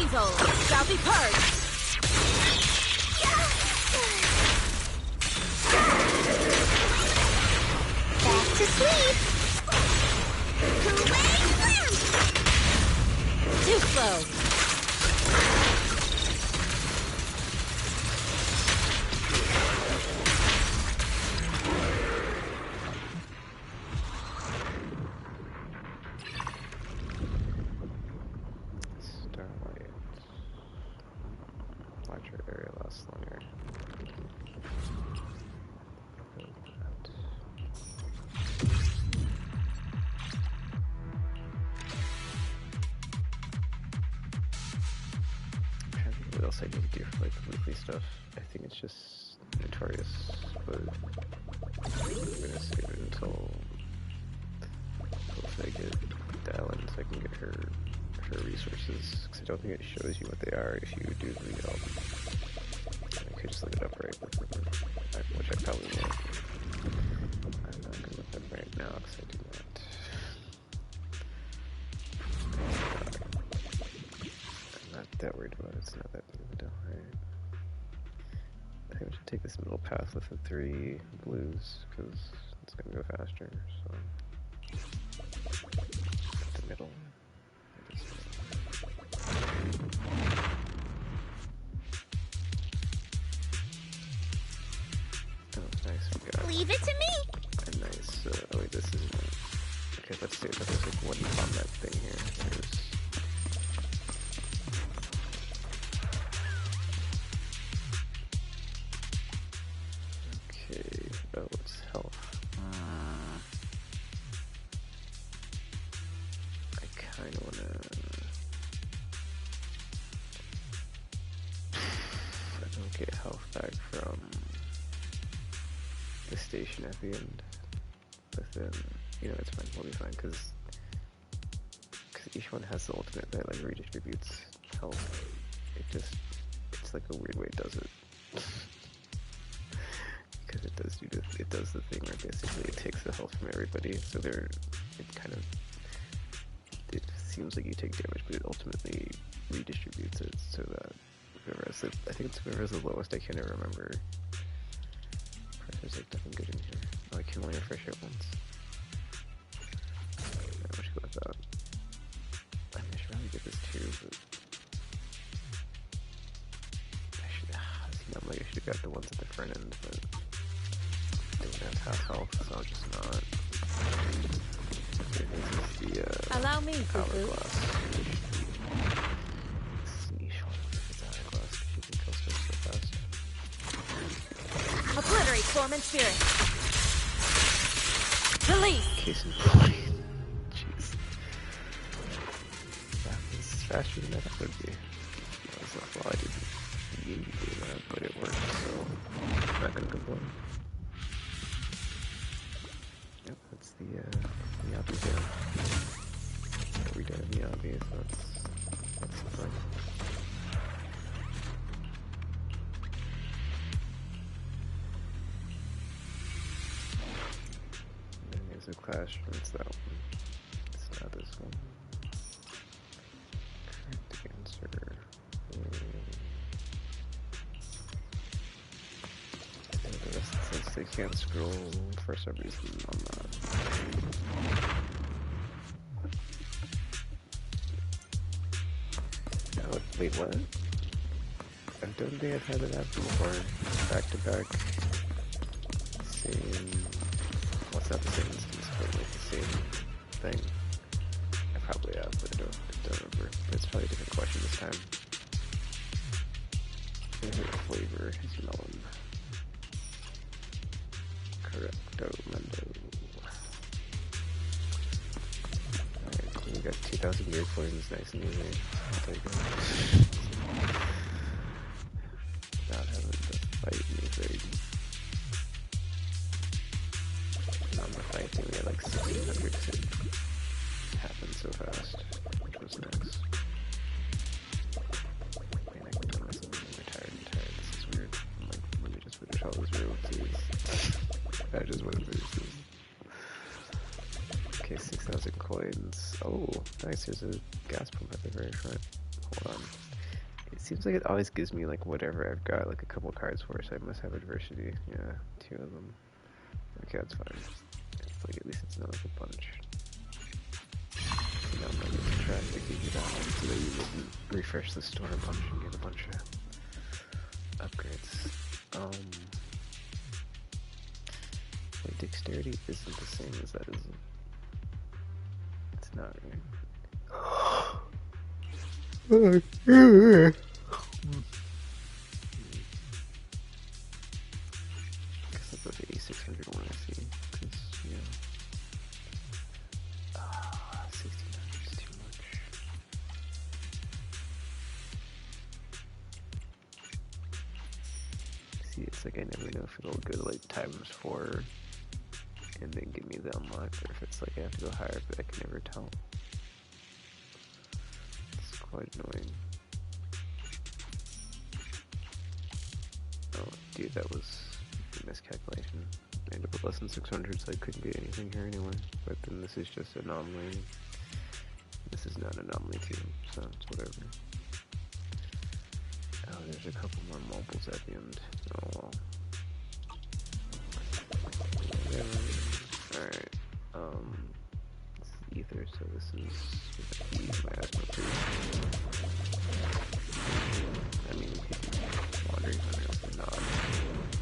Evil shall be purged. Back to sleep! Too slow. Starlight. Larger area lasts longer. What else I need to do for like the weekly stuff? I think it's just Notorious, but I'm gonna save it until hopefully I get Dallin so I can get her resources, because I don't think it shows you what they are if you do the I could just look it up right, which I probably won't. I'm not gonna look it up right now because I do not. I'm not that worried about it. It's not that big of a deal, right? I think we should take this middle path with the 3 blues, because it's going to go faster, so... The middle. Oh, nice, we got Leave it to me. A nice, oh wait, this isn't it. Okay, let's say that there's like one combat thing here. There's... Okay, oh, it's health. I kinda wanna... I don't get health back from the station at the end. But then, you know, it's fine, we'll be fine, because each one has the ultimate that like redistributes health. It's like a weird way it does it. Because it does the thing where basically it takes the health from everybody, so it seems like you take damage, but it ultimately redistributes it so that I think it's whoever's the lowest, I can't even remember. There's like nothing good in here. Oh, I can only refresh it once. I should go with that. I mean, I should probably get this too, but I should have got the ones at the front end, but I don't have half health, so I'll just not. Okay, this is the Allow me, hourglass. Sneeze one if it's hourglass, because you can kill stuff so fast. Obliterate form and spirit. Release. Case in point. Jeez. That was faster than I thought it would be. That was not well, I didn't need to do that, but it worked, so I'm not gonna complain. Yep, that's the Miyabi down. We did a Miyabi, so that's fine. A clash, it's that one. It's not this one. Correct answer. And the rest, since they can't scroll for some reason, I'm not. Oh, wait, what? I don't think I've had it happen before. Back to back. Same. Well, it's not the same instance, but like the same thing. I probably have, but I don't remember. But it's probably a different question this time. Favorite flavor is melon. Correcto, Mendo. Alright, cool. We got 2,000 gear coins, nice and easy. I'll take it. Not having to fight anything. On the fight thing, we had like 1,600 to happen so fast, which was nice. Man, I can tell myself I'm retired. This is weird. I'm like, let me just finish all this real, please. I just want to finish this. Okay, 6,000 coins. Oh, nice. There's a gas pump at the very front. Hold on. It seems like it always gives me like whatever I've got, like a couple cards for, so I must have adversity. Yeah, 2 of them. Okay, that's fine. It's like, at least it's not like a bunch. So now I'm not gonna try to give you that one so that you wouldn't refresh the store a bunch and get a bunch of upgrades. Wait, dexterity isn't the same as that, is it? It's not, right? Guess I'll go to A600 one I see, because, yeah. 1,600 is too much. See, it's like I never know if it'll go like ×4 and then give me the unlock, or if it's like I have to go higher, but I can never tell. It's quite annoying. Oh, dude, that was a miscalculation. I ended up with less than 600, so I couldn't get anything here anyway. But then this is just an anomaly. This is not an anomaly too, so it's whatever. Oh, there's a couple more mobiles at the end. Oh well. Alright, this is ether, so this is my asthma proof. I mean, wandering thunder is not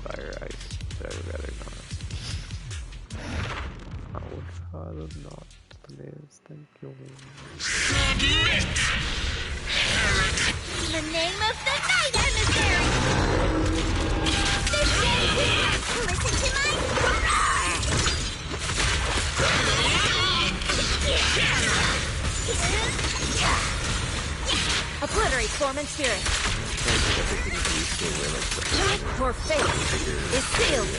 fire ice, but I would rather not. In the name of the night emissary! This day is mine! Listen to my... Obliterate form and spirit. Your fate is sealed.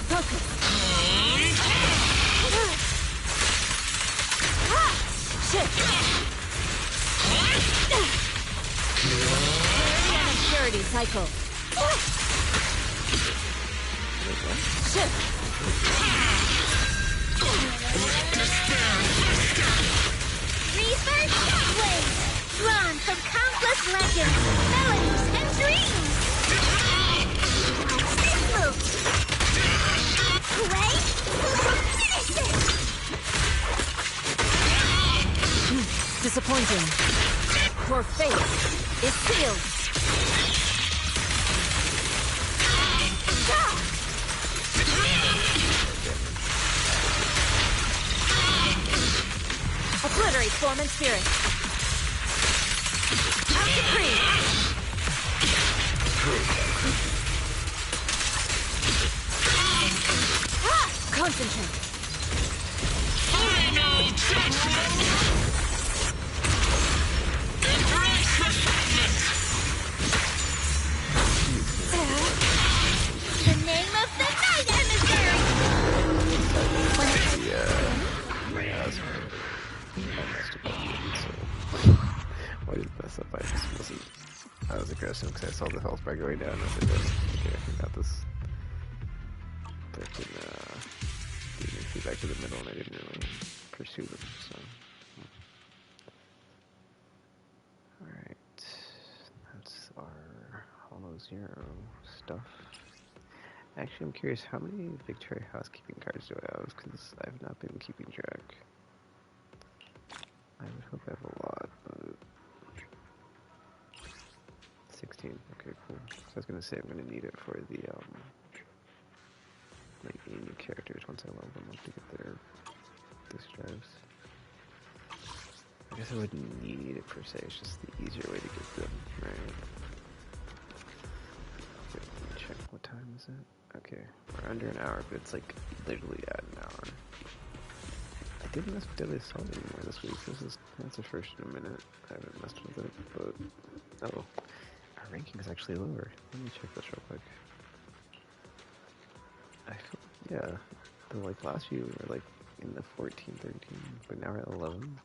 Focus. Shift. Purity cycle. Shift. Reverse Shockwave! Drawn from countless legends, melodies, and dreams! Watch this move! Play! Finish it! Disappointing. Your fate is sealed. Obliterate form and spirit. Out decree. Concentrate. Final judgment! Embrace reflection! The name of the night emissary! Why did it mess up? I was aggressive because I saw the health bar going down. I was like, okay, I got this. But then, gave me feedback to the middle and I didn't really pursue them, so. Alright. That's our Hollow Zero stuff. Actually, I'm curious, how many Victoria housekeeping cards do I have? Because I've not been keeping track. I would hope I have a lot, but... 16, okay, cool. So I was gonna say I'm gonna need it for the, like, new characters once I level them up to get their disk drives. I guess I wouldn't need it per se, it's just the easier way to get them, right? Okay, let me check, what time is it? Okay, we're under an hour, but it's like literally at an hour. I didn't mess with Deadly Assault anymore this week. That's the first in a minute. I haven't messed with it, but oh, our ranking is actually lower. Let me check this real quick. I feel, yeah, the like last few we were like in the 14, 13, but now we're at 11.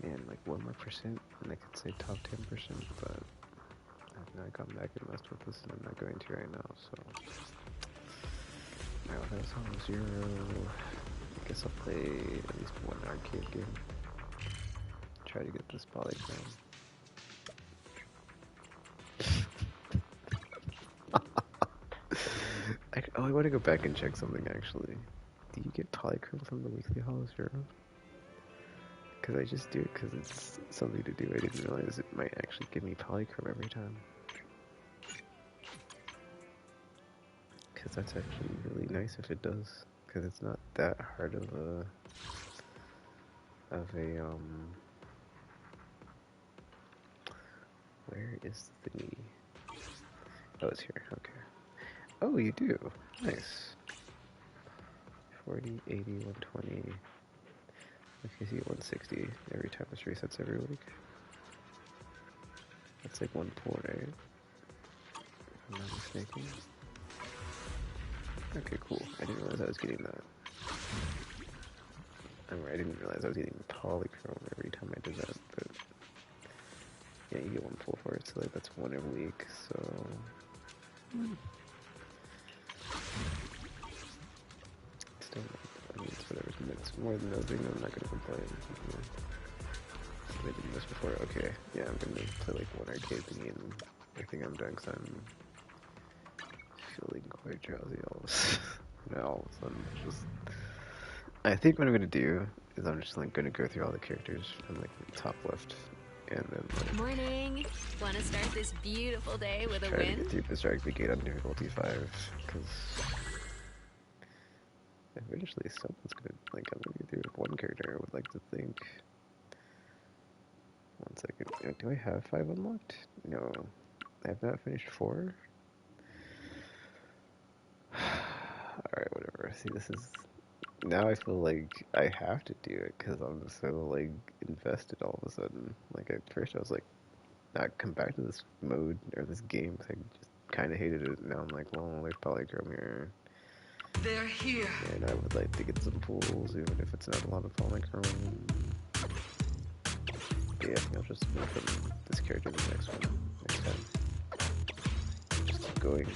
Man, like 1 more percent, and I could say top 10%, but I've not gone back and messed with this, and I'm not going to right now, so. Now that's Hollow Zero. I guess I'll play at least one arcade game. Try to get this polychrome. I want to go back and check something actually. Do you get polychrome from the weekly Hollow Zero? Because I just do it because it's something to do. I didn't realize it might actually give me polychrome every time. Because that's actually really nice if it does. Because it's not that hard of a where is the thingy? Oh, it's here, okay. Oh, you do, nice. 40, 80, 120, if you see 160 every time this resets every week. That's like one pull, right? If I'm not mistaken. Okay, cool. I didn't realize I was getting that. I didn't realize I was getting polychrome every time I did that, but yeah, you get one pull for it, so like that's one every week, so... Still, I mean, it's whatever, it's more than nothing, I'm not gonna complain. Yeah. So I did this before, okay, yeah, I'm gonna play like one arcade thingy and I think I'm done because I'm feeling quite drowsy all of a sudden. Now all of a sudden, just... I think what I'm gonna do is I'm just like gonna go through all the characters from like the top left, and then like Morning. Want to start this beautiful day with a try to win? get through this Drag Brigade on difficulty 5, because Eventually someone's gonna, like, I'm gonna get through with one character, I would like to think. 1 second. Do I have 5 unlocked? No. I have not finished 4? Alright, whatever. See, this is... Now I feel like I have to do it, because I'm so, like, invested all of a sudden. Like, at first I was like, not come back to this mode, or this game, because I just kind of hated it. Now I'm like, well, there's polychrome here. They're here. And I would like to get some pools, even if it's not a lot of polychrome. But yeah, I think I'll just move from this character to the next one, next time. Just keep going.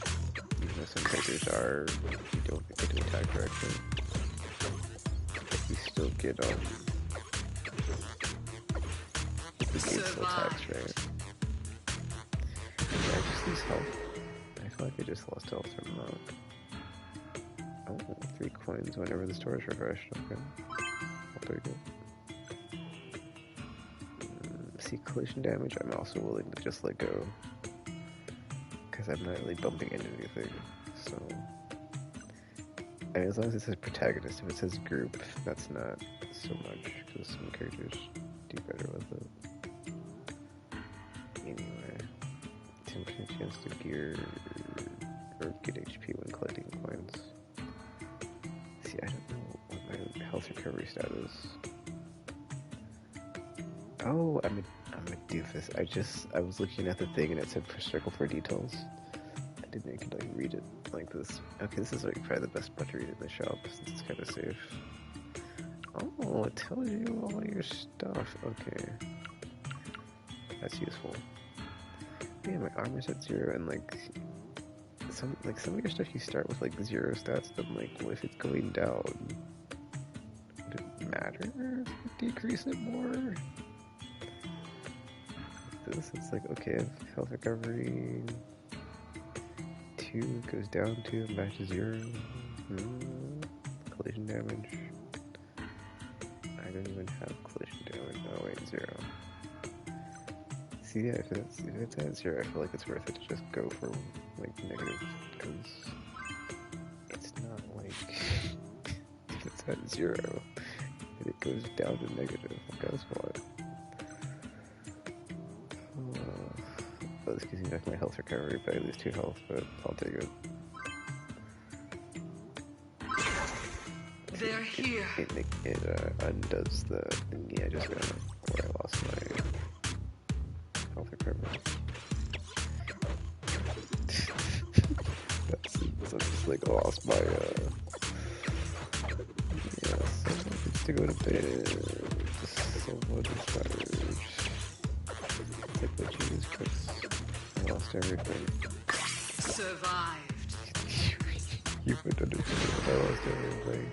Even though some characters are, you don't get to attack correctly. But you still get, the game still attacks, right? Yeah, I just lose health. I feel like I just lost health from that. Oh, 3 coins whenever the store is refreshed. Okay. Well, there you go. See, collision damage, I'm also willing to just let go. Because I'm not really bumping into anything. So. I mean, as long as it says protagonist, if it says group, that's not so much. Because some characters do better with it. Anyway. 10% chance to gear or get HP when collecting coins. See, I don't know what my health recovery stat is. Oh, I'm a doofus. I was looking at the thing and it said circle for details. I didn't even like read it like this. Okay, this is like probably the best spot to read it in the shop since it's kind of safe. Oh, it tells you all your stuff. Okay, that's useful. Yeah, my armor's at 0 and like some of your stuff you start with like 0 stats, but I'm like, what if it's going down? Would it matter if I decrease it more? This, it's like, okay, I have health recovery 2 goes down to back to 0. Collision damage. I don't even have collision damage. Oh wait, 0. See, yeah, if it's at 0, I feel like it's worth it to just go for like negative, because it's not like if it's at 0 and it goes down to negative. Guess what? This gives me back my health recovery, but I lose 2 health, but I'll take it. They're here. It undoes the thingy I just got where I lost my health recovery. So I just like lost my yeah, someone needs to go to bed. Someone is tired. Like my Jesus Christ. I lost everything. Survived. You would understand that I lost everything.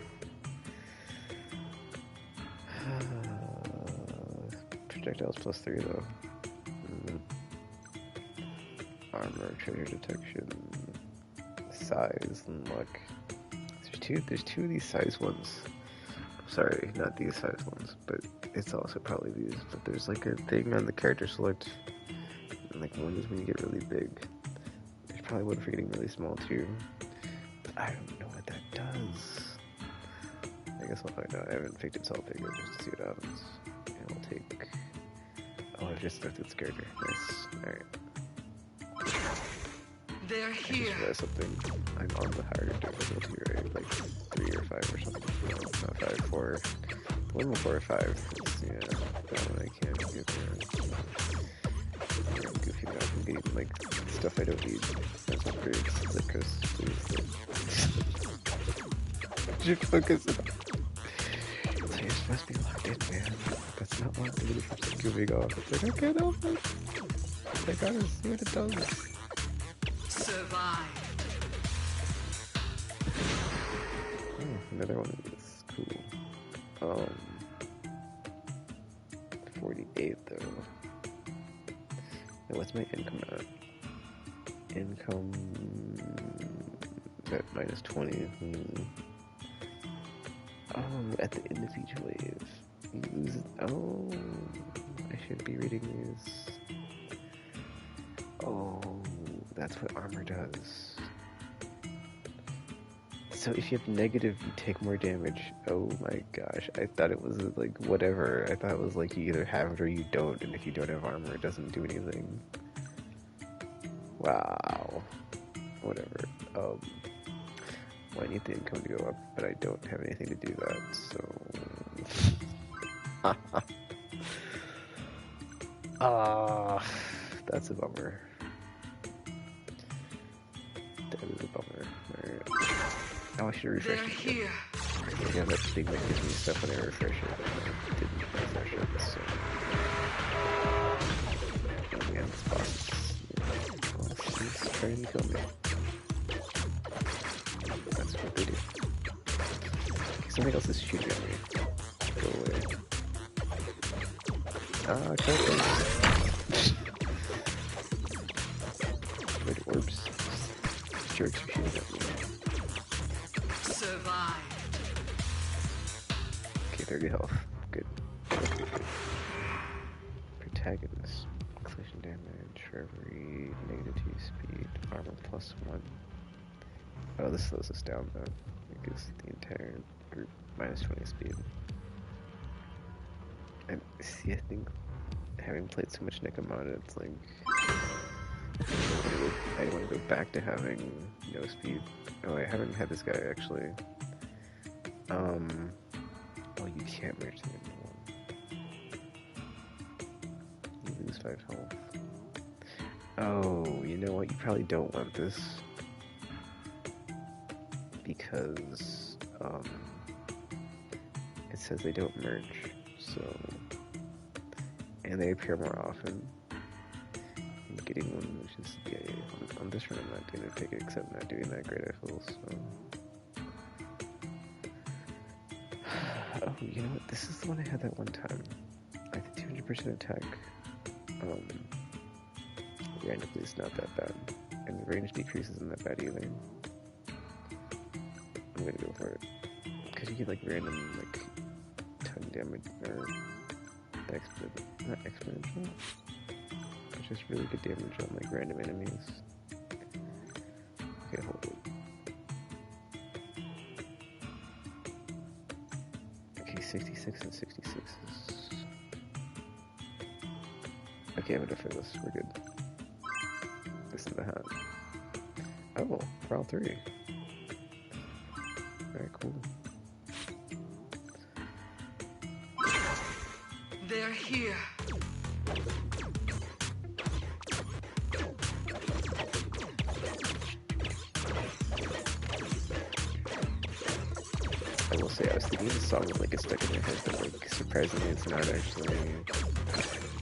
Projectiles plus 3 though. Armor, treasure detection, size, and luck. There's two of these size ones. Sorry, not these size ones, but it's also probably these. But there's like a thing on the character select. And like one is when you get really big. There's probably one for getting really small too. But I don't know what that does. I guess I'll find out. I haven't picked its all big just to see what happens. And I'll take. Oh, I've just selected this character. Nice. Alright. They're I here. just realized something. I'm on the higher difficulty, right? Like 3 or 5 or something. No, not 5, 4. 1 before 5. Yeah, that one I can't get there. Yeah, I'm goofy now. I'm getting like stuff I don't need as upgrades. Like, cause please. Should focus. So you're supposed to be locked in, man. That's not locked in if you're just goofing off. It's like, I can't help it. I gotta see what it does. Survived. Another one of these. Cool. 48 though. Now what's my income at? Income at minus 20. Oh, at the end of each wave. You lose it. Oh, I should be reading these. Oh, that's what armor does. So if you have negative, you take more damage. Oh my gosh, I thought it was like whatever. I thought it was like you either have it or you don't, and if you don't have armor, it doesn't do anything. Wow. Whatever. Well, I need the income to go up, but I don't have anything to do that, so... That's a bummer. That is a bummer. Alright. Oh, I should have refreshed it. Here. Yeah, that thing that gives me stuff when I refresh it. I didn't refresh it, so... Oh man, this boss is... He's trying to kill me. That's what they do. Okay, something else is shooting at me. Go away. Careful. Wait, orbs. Jerks are shooting at me. Survive. Okay, 30 health. Good. Good. Protagonist. Collision damage for every -2 speed. Armor +1. Oh, this slows us down though. It gives the entire group -20 speed. And see, I think having played so much Nekomata, it's like I want to go back to having no speed. Oh, I haven't had this guy actually. Oh, you can't merge the other one. You lose 5 health. Oh, you know what? You probably don't want this. Because, it says they don't merge, so... And they appear more often. I'm getting one, which is... Yeah, on this run I'm not going to pick it, except I'm not doing that great, I feel, so... Oh, you know what? This is the one I had that one time. I had 200% attack. Randomly is not that bad. And the range decrease isn't that bad either. I'm gonna go for it. Because you get like random, like, ton damage, or not exponential, but just really good damage on like random enemies. Okay, hold it. Okay, 66 and 66 is... Okay, I'm gonna for this, we're good. This is the hat. Oh, for all 3. Very cool. They're here. I will say, I was thinking the song would like get stuck in my head, but like surprisingly, it's not actually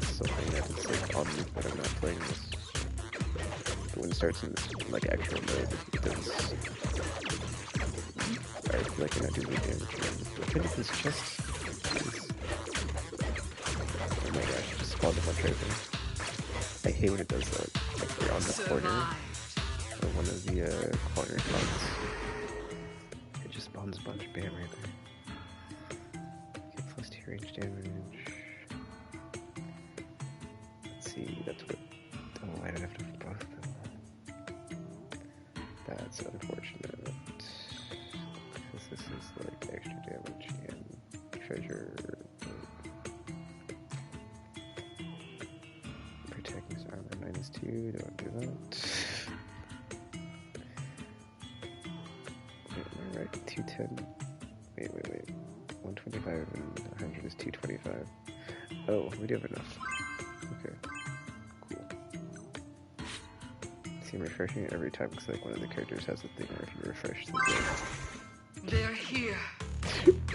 something that is like on loop when I'm not playing this. But when it starts in this like actual mode, it does. I feel like I'm not doing any damage. Look at this chest. Oh my gosh, it just spawned a bunch right there. I hate when it does that. Like you're on the corner, or one of the corner spots. It just spawns a bunch, bam, right there. Okay, +2 range damage. Let's see, that's what... Oh, I don't have to for both though. That's unfortunate. Because this is like extra damage and treasure. Protecting his armor -2, don't do that. Wait, am I right? 210. Wait. 125 and 100 is 225. Oh, we do have enough. Okay. Cool. See, I'm refreshing it every time because like one of the characters has a thing where if you refresh the thing, They're here.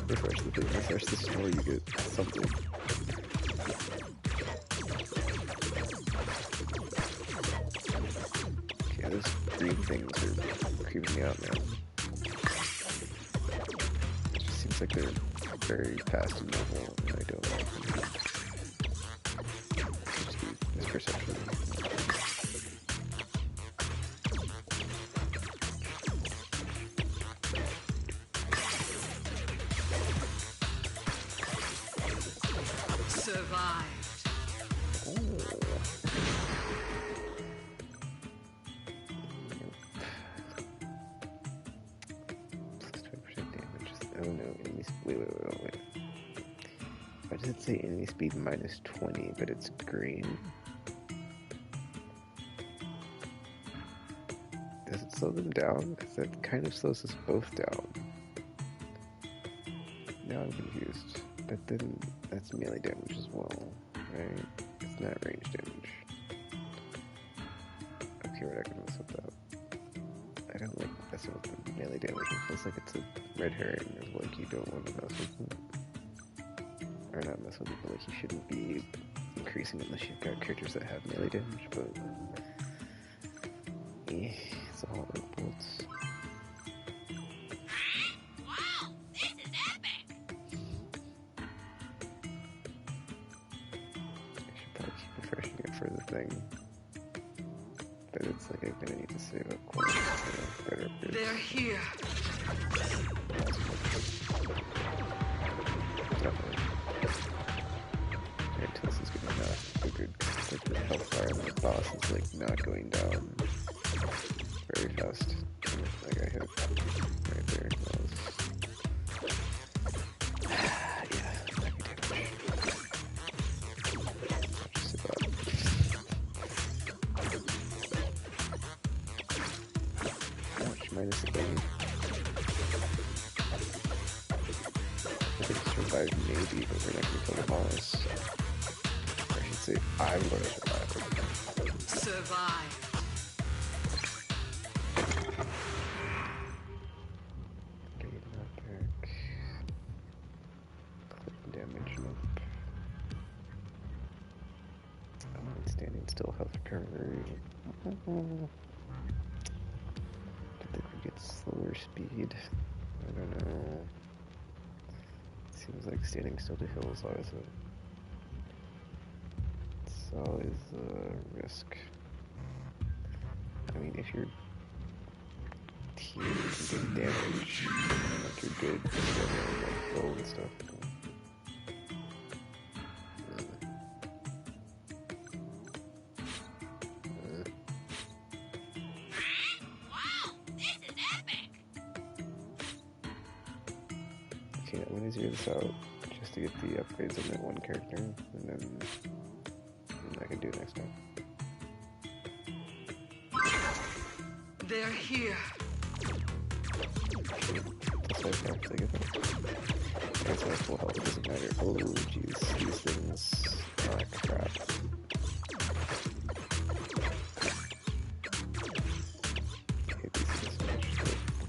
refresh the store, you get something. Okay, those green things are creeping me out, man. It just seems like they're very fast and mobile, and I don't like them. Just be misperception. Survived. Wait. Why does it say enemy speed minus 20, but it's green? Does it slow them down? Because that kind of slows us both down. Now I'm confused. But then that's melee damage as well, right? It's not range damage. Okay, we're not gonna mess with that. I don't like messing with the melee damage. It feels like it's a red herring, or like you don't want to mess with it. Or not mess with it, but like you shouldn't be increasing unless you've got characters that have melee damage, but it's all about bullets. Wow, this is epic! I should probably keep refreshing it for the thing. But it's like I'm gonna need to save up coins for better upgrades. They're here. Definitely. Until this is getting not a good like the health bar and the boss is like not going down very fast. Like I hit right there. That was yeah, that could damage. Just about. Ouch, minus a baby. I think survive maybe, but we're not gonna kill the boss. I should say I'm going to survive. Survive. Gain that back. Click damage, nope. Standing still, health recovery. I think we get slower speed. I don't know. Seems like standing still to heal is always a risk. I mean, if you're team can get damage, like you're good, you have like gold and stuff. Wow, this is epic! Okay, I'm gonna zero this out just to get the upgrades on that one character, and then I can do it next time. They're here. That's why I actually get that. That's why full health doesn't matter. Oh, jeez, these things. Ah, crap. I hate these things so much.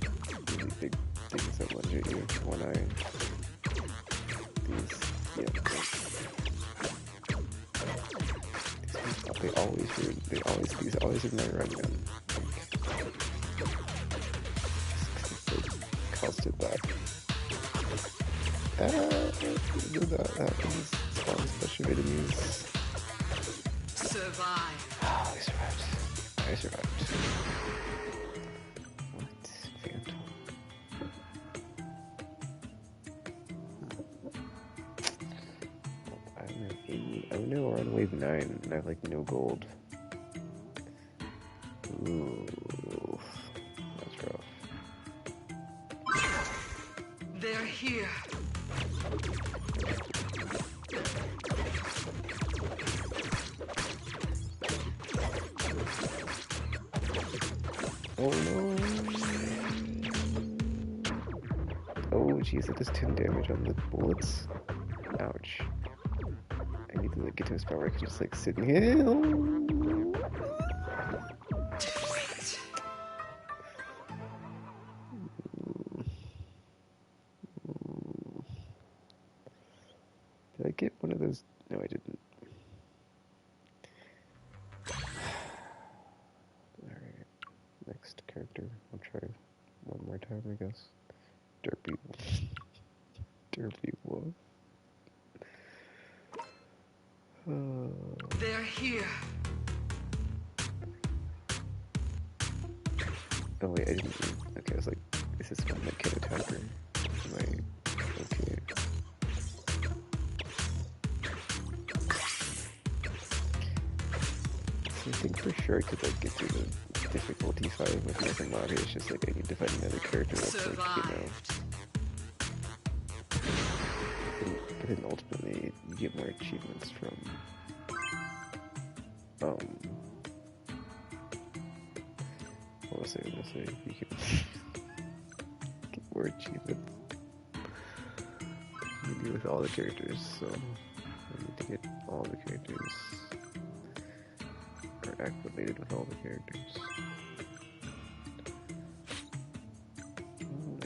They're really big things that lunge at you. One eye. These, yeah. These always ignite run gun. Cost it back. That happens. Spawn special enemies. Survive. Oh, I survived. What? Phantom. I'm at 80. Oh no, we're on wave 9 and I have like no gold. Ooh. That's rough. They're here. Oh no. Oh jeez, that does 10 damage on the bullets. Ouch. I need to like get to a spot where I can just like sit and heal. Did I get one of those? No, I didn't. Alright. Next character. I'll try one more time, I guess. Derpy. Derpy wolf. They're here. Oh wait, I didn't. Okay, I was like, is this one that can attack her? Right. Okay. So I think for sure I could like get through the difficulty 5 with nothing mod. It's just like I need to find another character that's like, you know. then ultimately you get more achievements from what was I gonna say? You get more achievements maybe with all the characters, so I need to get all the characters or activated with all the characters.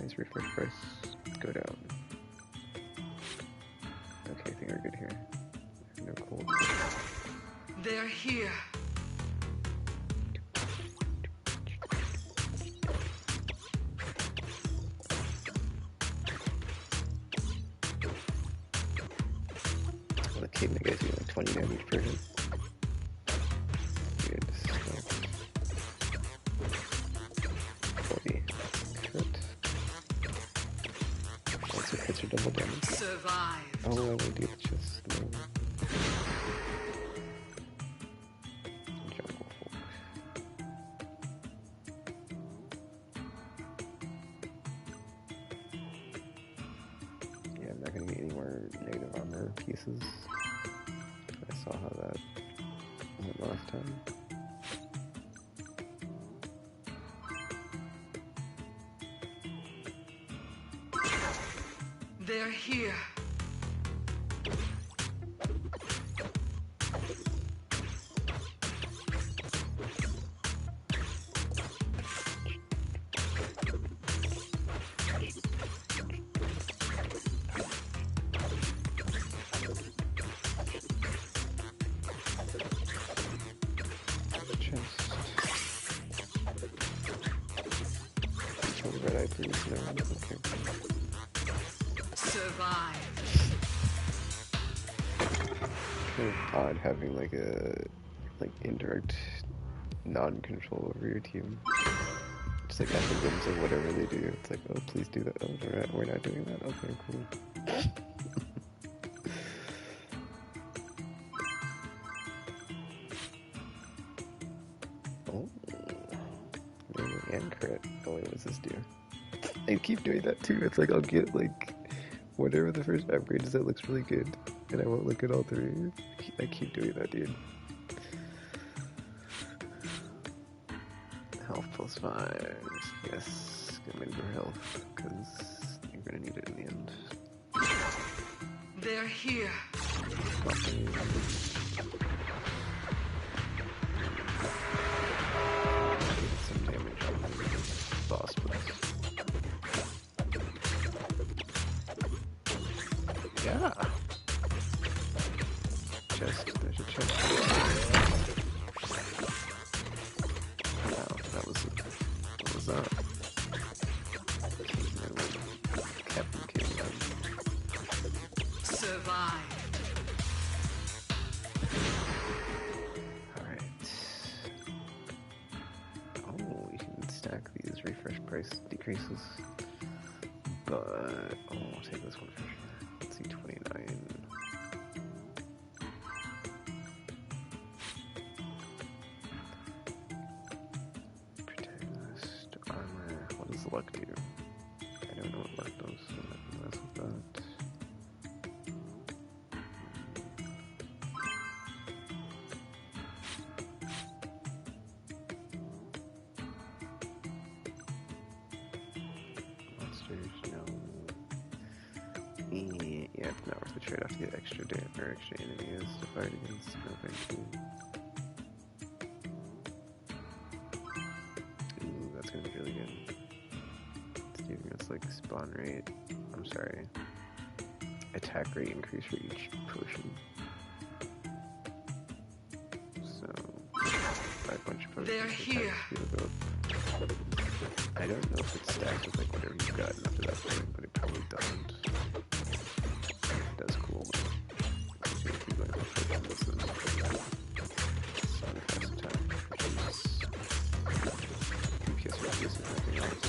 Nice refresh price. Go down. Okay, I think we're good here. No cold. They're here. Well, the King, I guess, you like 20 damage per hit. Good stuff. 40 crit. Also crits are double damage. Survive. Oh, I will do the chest. No. Jungle folk. Yeah, I'm not gonna get any more negative armor pieces. I saw how that went last time. They're here. Chest. Control the red eye, please. No, okay. Survive. Kind of odd having like a indirect non-control over your team. Just like at the whims of whatever they do. It's like, oh, please do that. Oh, we're not doing that. Okay, cool. Oh, and crit. Oh wait, what's this do? I keep doing that too. It's like I'll get like whatever the first upgrade is that looks really good, and I won't look at all three. I keep doing that, dude. Health plus 5. Yes, get rid of your health because you're gonna need it in the end. They're here. Some damage on the boss, please. Yeah. Chest. There's a chest. Wow, that was it. What was that? Captain Kingdom. Survive. Alright. Oh, we can stack these refresh price decreases. But, oh, I'll take this one for sure. Let's see, 29. Protagonist, armor. What does luck do? I don't know what luck does, so I'm not gonna mess with that. Monsters, no. Yeah, it's not worth the trade-off to get extra damage or extra enemies to fight against. No, thank you. Ooh, that's gonna be really good. It's giving us like spawn rate. I'm sorry. Attack rate increase for each potion. So, buy a bunch of potions. They're attack here. speed will go up. I don't know if it's stacked with like whatever you've gotten up to that point, but it probably doesn't. That's cool. I'm just gonna keep going for this and Sonic fast attack, which is DPS radius and nothing else.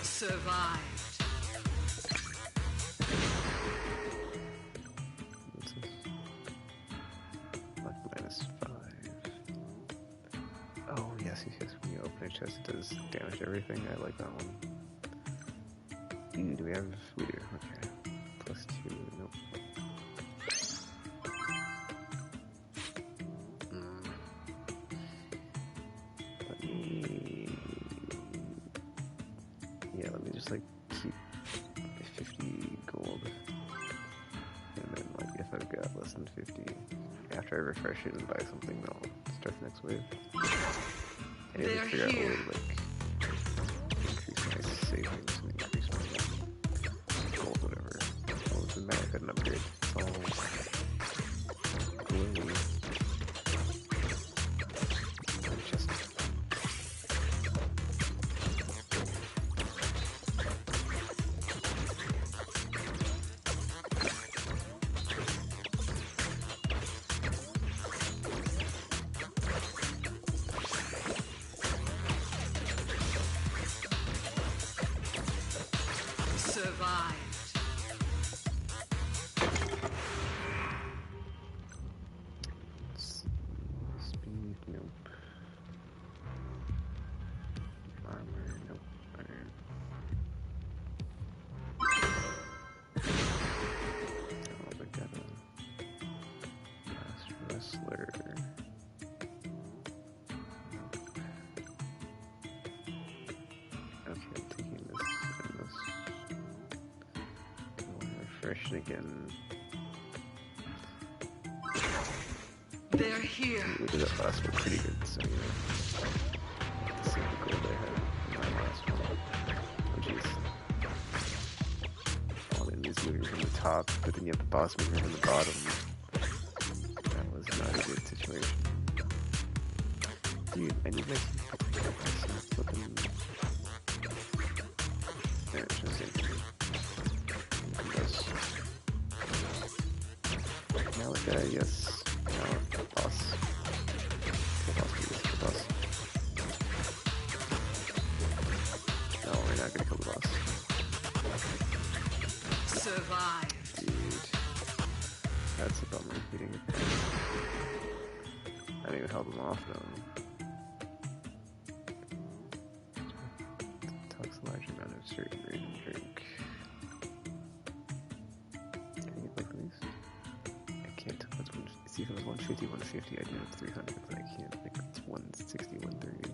Survived. My chest does damage to everything. I like that one. Ooh, do we have? We do. Okay. +2. Nope. Let me. Yeah, let me just like keep 50 gold. And then, like, if I've got less than 50, after I refresh it and buy something, I'll start the next wave. I need to figure out a way to, like, increase my savings and increase my gold, whatever. Oh, it's a matter of an upgrade. Oh. Glue. Just. Survived. Speed, nope. Armor, nope. Alright. Oh, we got a fast wrestler. Okay, I'm taking this and this. Refresh it again. They're here. We did it last one pretty good, so yeah. Let's see the gold I had in my last one. Oh jeez. All enemies moving from the top, but then you have the boss moving from the bottom. That was not a good situation. Dude, I need my flipping. Yeah, it's just same thing. Now the guy, yes. Now the boss. The boss, please, the boss. No, we're not gonna kill the boss. Survived. Dude. That's a bummer. We didn't get that. I didn't even help him off though. Talks a large amount of certain green drink. Can I get both of these? I can't tell what's one. See if it was 150, 150, I'd do it 300, but I can't. Like it's 160, 130.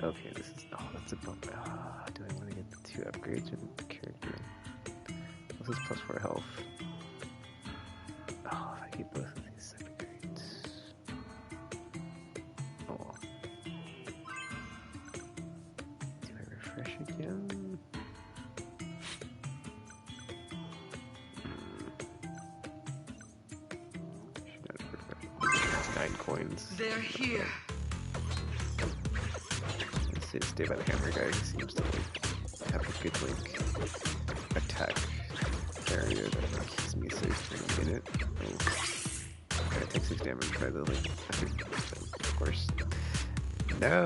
Okay, this is. Oh, that's a bummer. Ah, do I want to get the 2 upgrades or the character? This is +4 health. Oh, if I get both of these, that'd be great. Oh well. Do I refresh again? Should not have refreshed. 9 coins. They're here. Stay by the hammer guy. He seems to like have a good like attack area that like, keeps me safe for a minute. Oh. I take 6 damage by the like. Of course. No,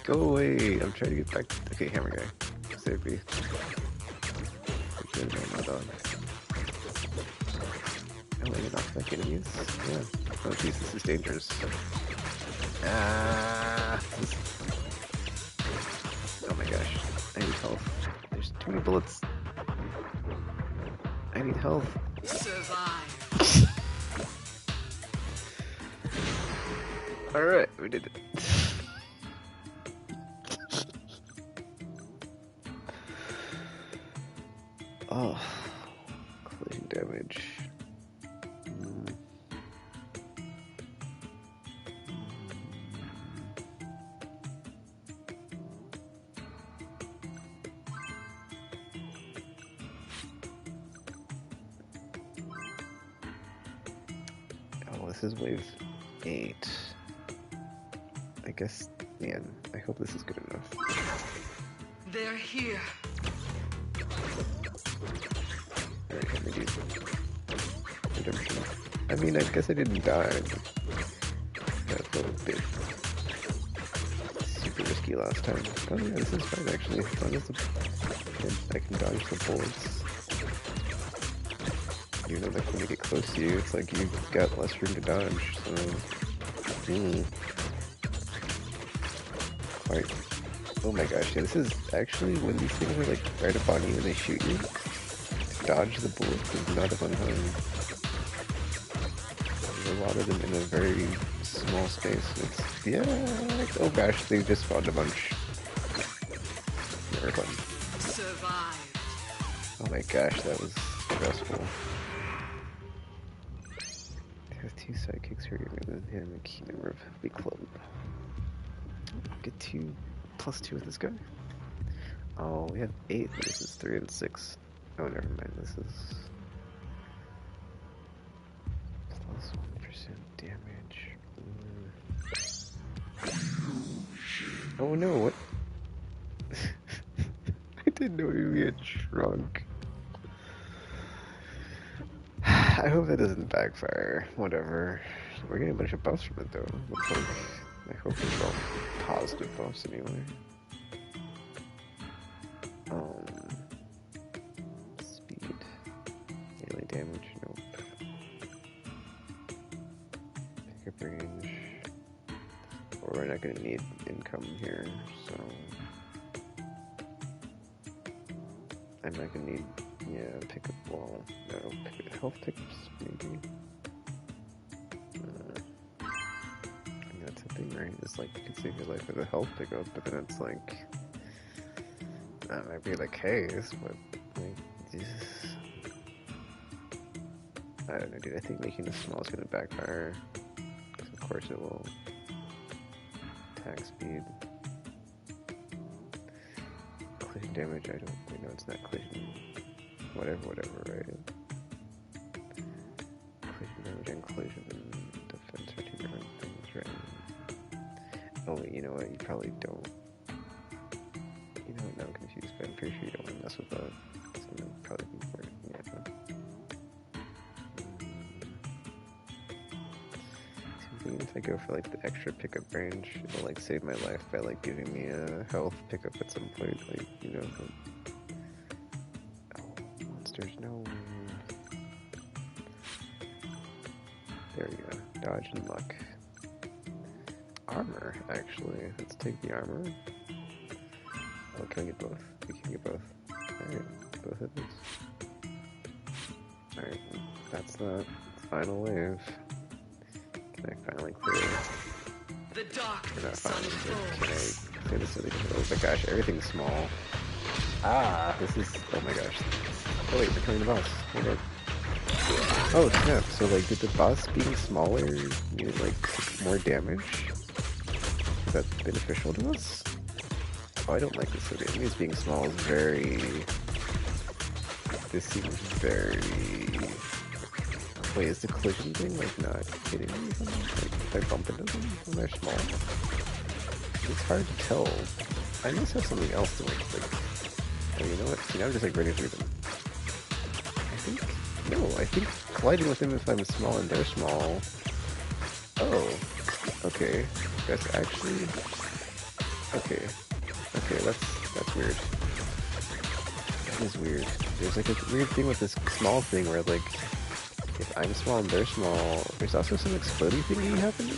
go away! I'm trying to get back. Okay, hammer guy, save me. Good man, my dog. Oh, wait, you knocked back enemies. Yeah. Oh, jeez, this is dangerous. Ah. Oh my gosh, I need health. There's too many bullets. I need health. Survive. Alright, we did it. Oh, collision damage. This is wave 8. I guess, man, I hope this is good enough. They're here. Alright, let me do redemption. I mean, I guess I didn't die. That's a little bit super risky last time. Oh yeah, this is fine actually. As long as I can dodge the bullets. You know that when they get close to you, it's like you've got less room to dodge, so Hmm. Alright. Oh my gosh, yeah, this is actually when these things are like right up on you and they shoot you. To dodge the bullets is not a fun time. There's a lot of them in a very small space. It's, yeah. Oh gosh, they just spawned a bunch. Never fun. Survived. Oh my gosh, that was stressful. Has 2 sidekicks who are younger than him, a key member of the club. Get 2 plus 2 with this guy. Oh, we have 8. This is 3 and 6. Oh, never mind. This is plus 1% damage. Oh no, what? I didn't know we would get shrunk. I hope that doesn't backfire. Whatever. We're getting a bunch of buffs from it though. Looks like, I hope it's all positive buffs anyway. Speed. Melee damage, nope. Pickup range. Well, we're not gonna need income here, so I'm not gonna need, yeah, pickup wall. No, health pickups, maybe. I mean, that's a thing, right? It's like you can save your life with a health pickup, but then it's like, that might be the case, but like, Jesus. I don't know, dude. I think making this small is gonna backfire. Because of course it will. Attack speed. Collision damage, I don't. Wait, no, it's not collision. Whatever, right? Collision damage and collision and defense are 2 different things, right? Oh, wait, you know what? You probably don't. You know what? Now I'm confused, but I'm pretty sure you don't want to mess with that. It's gonna probably be more. Yeah. If I go for like the extra pickup range, it'll like save my life by like giving me a health pickup at some point, like, you know. Oh, monsters, no. There we go. Dodge and luck. Armor, actually. Let's take the armor. Oh, can I get both? We can get both. Alright, both of these. Alright, that's the final wave. Can I finally clear it? The Or not darkness finally, but can I unfolds. clear this so they can, oh my gosh, everything's small. Ah, this is, oh my gosh. Oh wait, we're killing the boss. Hold up. Oh snap, so like, did the boss being smaller mean like more damage? Is that beneficial to us? Oh, I don't like this. So the enemies being small is very... This seems very... Wait, is the collision thing like not hitting me? Like, if I bump into them when they're small? It's hard to tell. I must have something else to like... Oh, you know what? See, now I'm just like running through them. I think... No, I think colliding with them if I'm small and they're small... Oh. Okay. That's actually... Okay. Okay, that's weird. That is weird. There's like a weird thing with this small thing where like, if I'm small and they're small, there's also some exploding thing happening.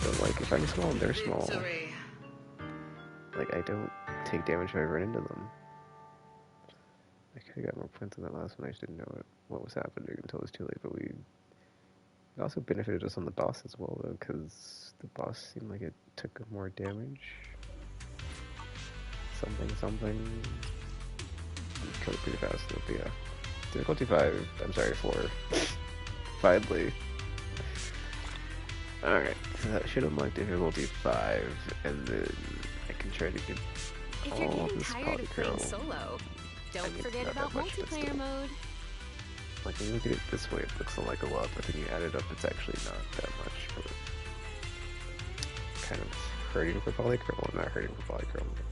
So like, if I'm small and they're small, Victory. like I don't take damage if I run into them. I could've got more points on that last one, I just didn't know what was happening until it was too late, but it also benefited us on the boss as well though, because the boss seemed like it took more damage. Something. Killed it pretty fast though, but yeah. Difficulty 5, I'm sorry, 4. Finally. Alright, so that should unlock difficulty 5, and then I can try to get If you're all getting this tired of playing polychrome. solo, don't I mean, forget not that about much, but multiplayer still. mode. Like, when you look at it this way, it looks like a lot, but then you add it up, it's actually not that much. For kind of hurting for polychrome. Well, not hurting for polychrome, but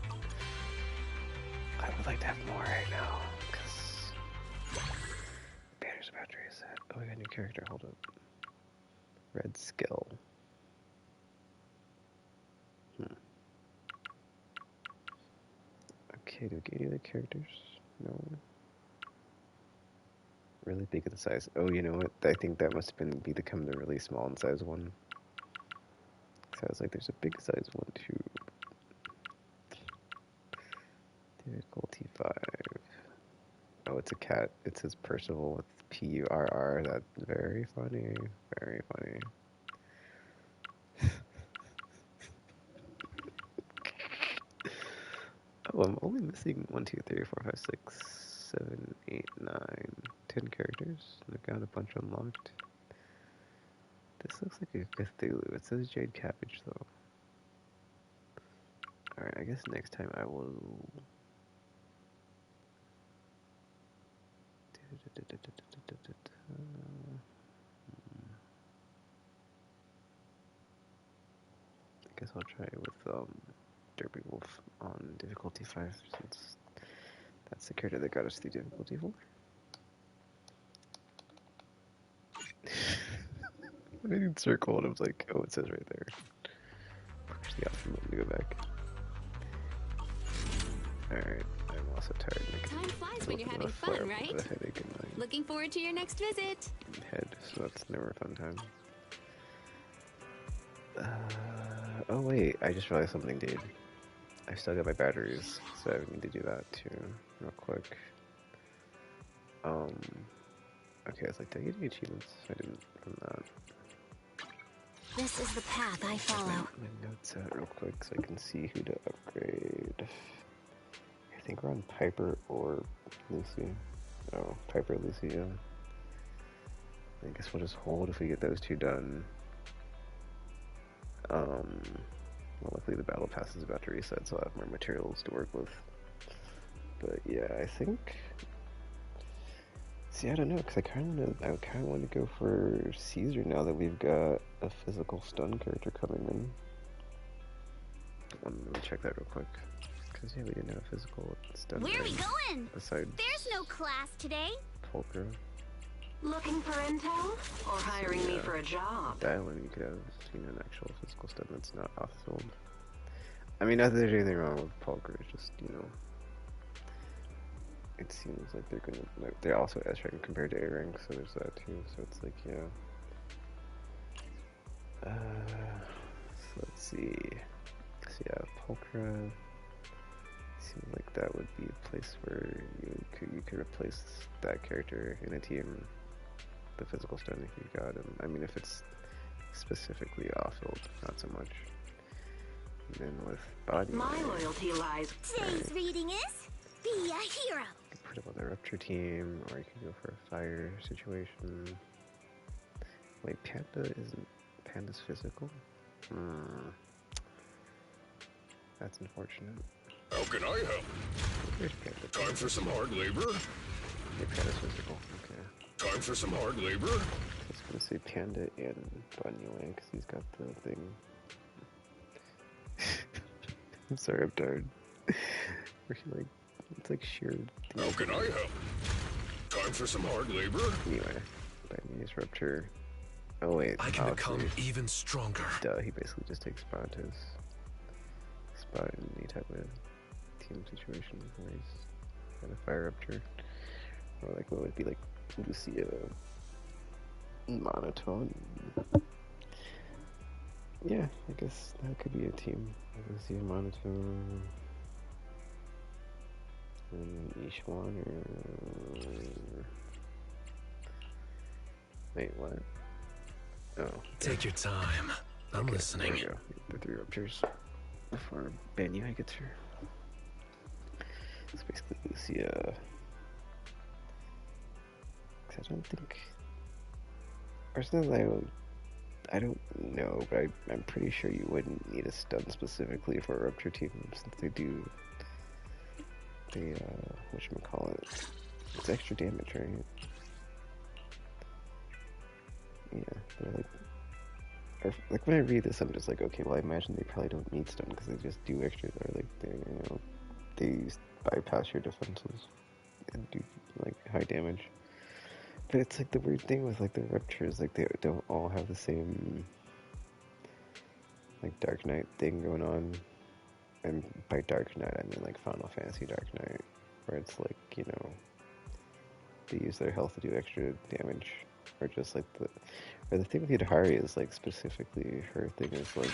I would like to have more right now, because banner's about to reset. Oh, we got a new character, hold up. Red skill. Okay, do we get any other characters? No. Really big in size. Oh, you know what? I think that must have been become the really small in size one. So I was like, there's a big size one too. Difficulty 5. Oh, it's a cat. It says Percival with P-U-R-R. That's very funny. Very funny. Oh, I'm only missing 1, 2, 3, 4, 5, 6, 7, 8, 9, 10 characters. I've got a bunch unlocked. This looks like a Cthulhu. It says Jade Cabbage though. Alright, I guess next time I will... I guess I'll try it with Derby Wolf on difficulty 5 since that's the character that got us through difficulty 4. I didn't circle and I was like, oh, it says right there. Push the option button to go back. Alright, I'm also tired. Time flies when you're having fun, right? Looking forward to your next visit. Head, so that's never a fun time. Oh wait, I just realized something, dude. I still got my batteries, so I need to do that too, real quick. Okay, I was like, did I get any achievements? I didn't from that. This is the path I follow. My notes out real quick so I can see who to upgrade. I think we're on Piper or Lucy. Oh, Piper, Lucy, yeah. I guess we'll just hold if we get those two done. Well, luckily the battle pass is about to reset, so I'll have more materials to work with. But yeah, I think... See, I don't know, because I kind of want to go for Caesar now that we've got a physical stun character coming in. Let me check that real quick. Because, yeah, we didn't have a physical stun. Where are we going? Besides There's no class today. Polka. Looking for intel? Or hiring me for a job? Dialing, you could have an actual physical stun that's not off-sold. I mean, not that there's anything wrong with Polka, it's just, you know... It seems like they're gonna... They're also S-rank compared to A-rank, so there's that too, so it's like, yeah... So let's see... So yeah, Polka... Seems like that would be a place where you could replace that character in a team, the physical stun if you got him. I mean, if it's specifically off-field, not so much. And then with body, My loyalty lies. Today's reading is Be a Hero. you could put him on the Rupture team, or you could go for a fire situation. Wait, Panda's physical? That's unfortunate. How can I help? Where's Panda? Time for some hard labor? Yeah, Panda's physical, okay. Time for some hard labor? I was gonna say Panda and Bunny because he's got the thing. I'm sorry, I'm tired. Where he like, it's like sheer. How can I help? Time for some hard labor? Anyway, Bunny's Rupture. Oh wait, I can become even stronger. Duh, he basically just takes spot in any type of team situation where he's got a fire Rupture. Or like what would be like Lucia monotone. Yeah, I guess that could be a team. Lucia monotone and Ishwan or wait, what? Oh. Take your time. I'm listening. There we go. The 3 Ruptures before Banyue gets her. It's basically Lucia. I don't think. Or something I don't know, but I'm pretty sure you wouldn't need a stun specifically for a Rupture team since they do. Whatchamacallit. It's extra damage, right? Yeah, they're like. Or, like when I read this, I'm just like, okay, well, I imagine they probably don't need stun because they just do extra, or like they bypass your defenses and do like high damage. But it's like the weird thing with like the Ruptures, like they don't all have the same like Dark Knight thing going on. And by Dark Knight, I mean like Final Fantasy Dark Knight, where it's like, they use their health to do extra damage Or just like or the thing with Yudhari is like specifically her thing is like,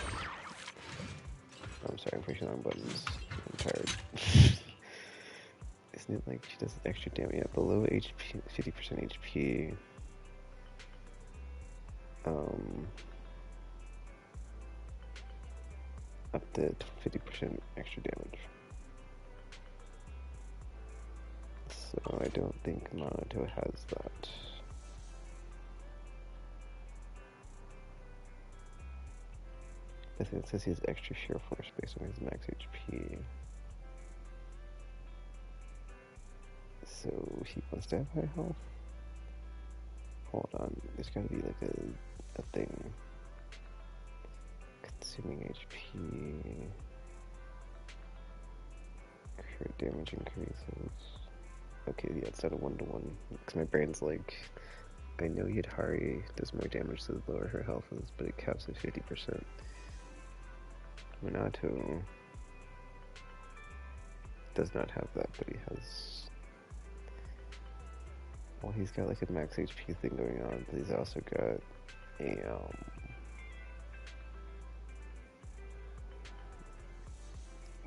I'm sorry, I'm pushing the wrong buttons. I'm tired. Isn't it like she does extra damage? Yeah, below HP, 50% HP. Up to 50% extra damage. So I don't think Monato has that. I think it says he has extra sheer force based on his max HP. So he wants to have high health? Hold on, there's gotta be like a thing. Consuming HP. Crit damage increases. Okay, yeah, it's not a 1-to-1. Because my brain's like, I know Yudhari does more damage the lower her health is, but it caps at 50%. Minato does not have that, but he has... Well, he's got like a max HP thing going on, but he's also got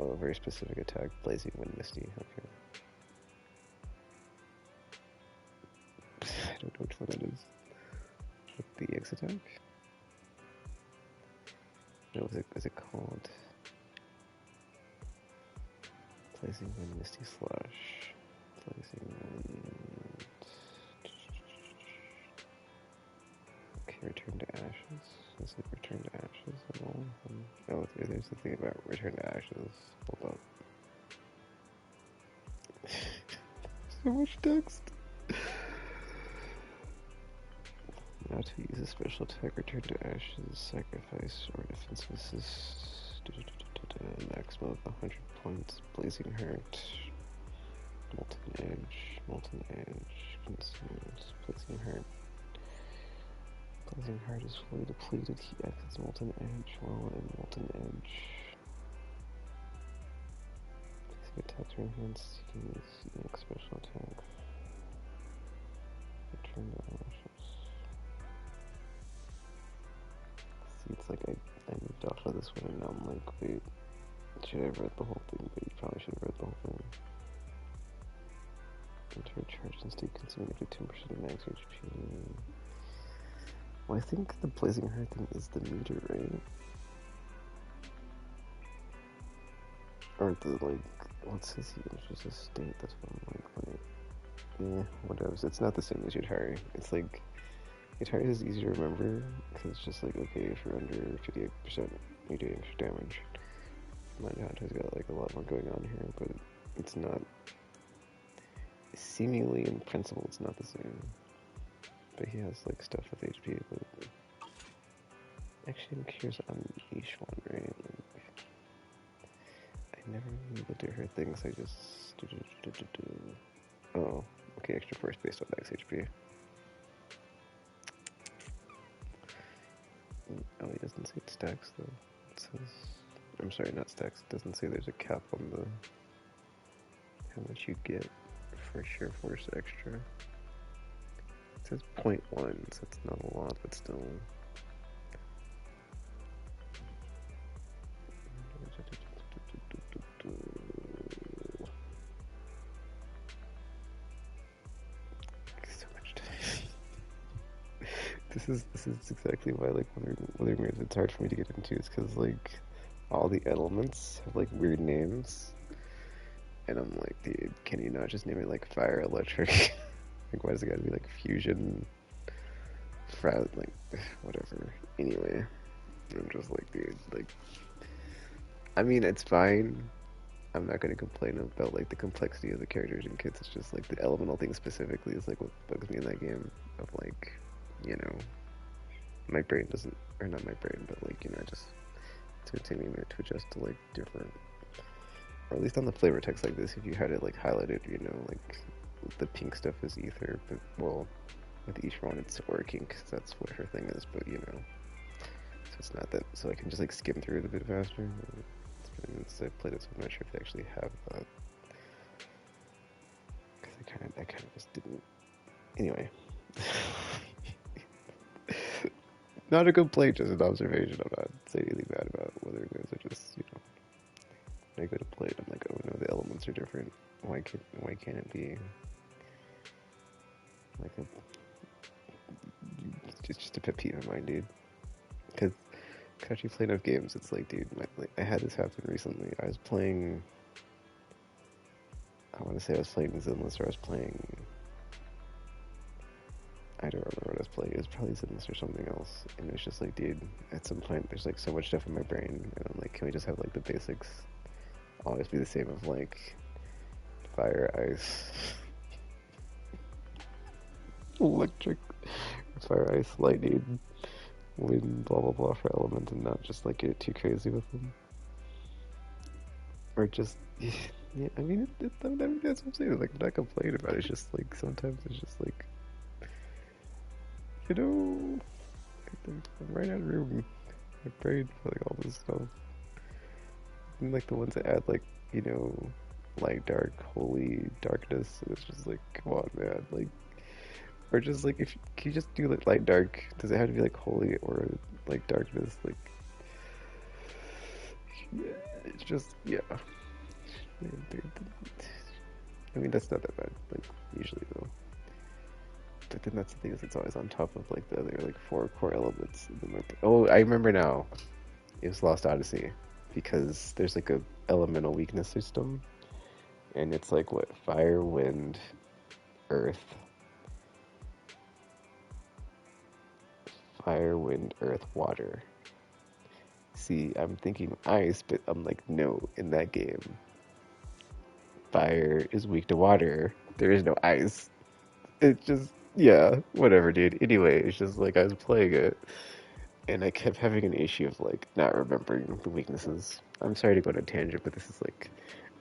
a very specific attack, Blazing Wind Misty. Okay. I don't know which one that is. Like the X attack? No, is it called? Blazing Wind Misty Slash. Blazing Wind. Okay, Return to Ashes. Is it Return to Ashes at all? Oh, there's the thing about Return to Ashes. Hold up. So much text. Now to use a special attack, Return to Ashes, Sacrifice, or Defense Assist. Maximum of 100 points. Blazing Heart. Molten Edge. Consumes. Blazing Heart. Blazing Heart is fully depleted. He exits Molten Edge while in Molten Edge. Basic attacks are enhanced. He can use next special attack. Return to Ashes. See, it's like I moved off of this one and now I'm like, wait, should I have read the whole thing? But you probably should have read the whole thing. Enter a charge and stay consuming up to 10% of max HP. Well, I think the Blazing Heart thing is the meter, right? Or the, like, what's his just a state? That's what I'm like, wait. Yeah, whatever. It's not the same as Yudhari. It's like, Yudhari is easy to remember, because it's just like, okay, if you're under 58%, you're doing extra damage. Mindhunter's got like a lot more going on here, but it's not, seemingly in principle, it's not the same. But he has like stuff with HP, but actually I'm curious on each one, right? Like, I never really do her things, I just oh, okay, extra force based on max HP. Oh, he doesn't say it stacks though. It says, I'm sorry, not stacks. It doesn't say there's a cap on the how much you get for sheer force extra. It says 0.1, so it's not a lot, but still. So much time. This is exactly why, like, Wonder Mirrors, it's hard for me to get into, is because, like, all the elements have, like, weird names. And I'm like, dude, can you not just name it, like, fire, electric? Like, why does it gotta be, like, fusion? Like, whatever. Anyway, I'm just like, dude, like, I mean, it's fine. I'm not gonna complain about, like, the complexity of the characters and kits. It's just, like, the elemental thing specifically is, like, what bugs me in that game. Of, like, you know, my brain doesn't, or not my brain, but, like, you know, just to continue to adjust to, like, different, or at least on the flavor text like this, if you had it, like, highlighted, you know, like, the pink stuff is ether, but, well, with each one it's working, because that's what her thing is, but, you know, so it's not that, so I can just, like, skim through it a bit faster. It's been since I played it, so I'm not sure if they actually have that, because I kind of just didn't, anyway. Not a complaint, just an observation. I'm not saying anything bad about Wuthering Waves. I just, when I go to play it, I'm like, oh no, the elements are different. Why can't it be like a? It's just a pet peeve of mine, dude. Because after you play enough games, it's like, dude, I had this happen recently. I was playing. I want to say I was playing Zenless, or I was playing. I don't remember what I was playing. It was probably Zenless or something else. And it was just like, dude, at some point, there's like so much stuff in my brain, and I'm like, can we just have like the basics always be the same of like fire, ice, electric, fire, ice, lightning, wind, blah blah blah for element, and not just like get too crazy with them, or just yeah. I mean, that's what I'm saying. Like, I'm not complaining about it. It's just like sometimes it's just like, I'm right out of room. I prayed for like all this stuff. And like the ones that add like, light, dark, holy, darkness. It's just like, come on, man. Like, or just like, can you just do like light, dark? Does it have to be like holy or like darkness? Like, yeah, it's just, yeah. I mean, that's not that bad. Like, usually though. But then that's the thing, is it's always on top of like the other like 4 core elements. And then, like, oh, I remember now. It was Lost Odyssey, because there's like a elemental weakness system, and it's like what, fire, wind, earth, water. See, I'm thinking ice, but I'm like, no, in that game, fire is weak to water. There is no ice. It's just, yeah, whatever, dude. Anyway, it's just like I was playing it, and I kept having an issue of like not remembering the weaknesses. I'm sorry to go on a tangent, but this is like,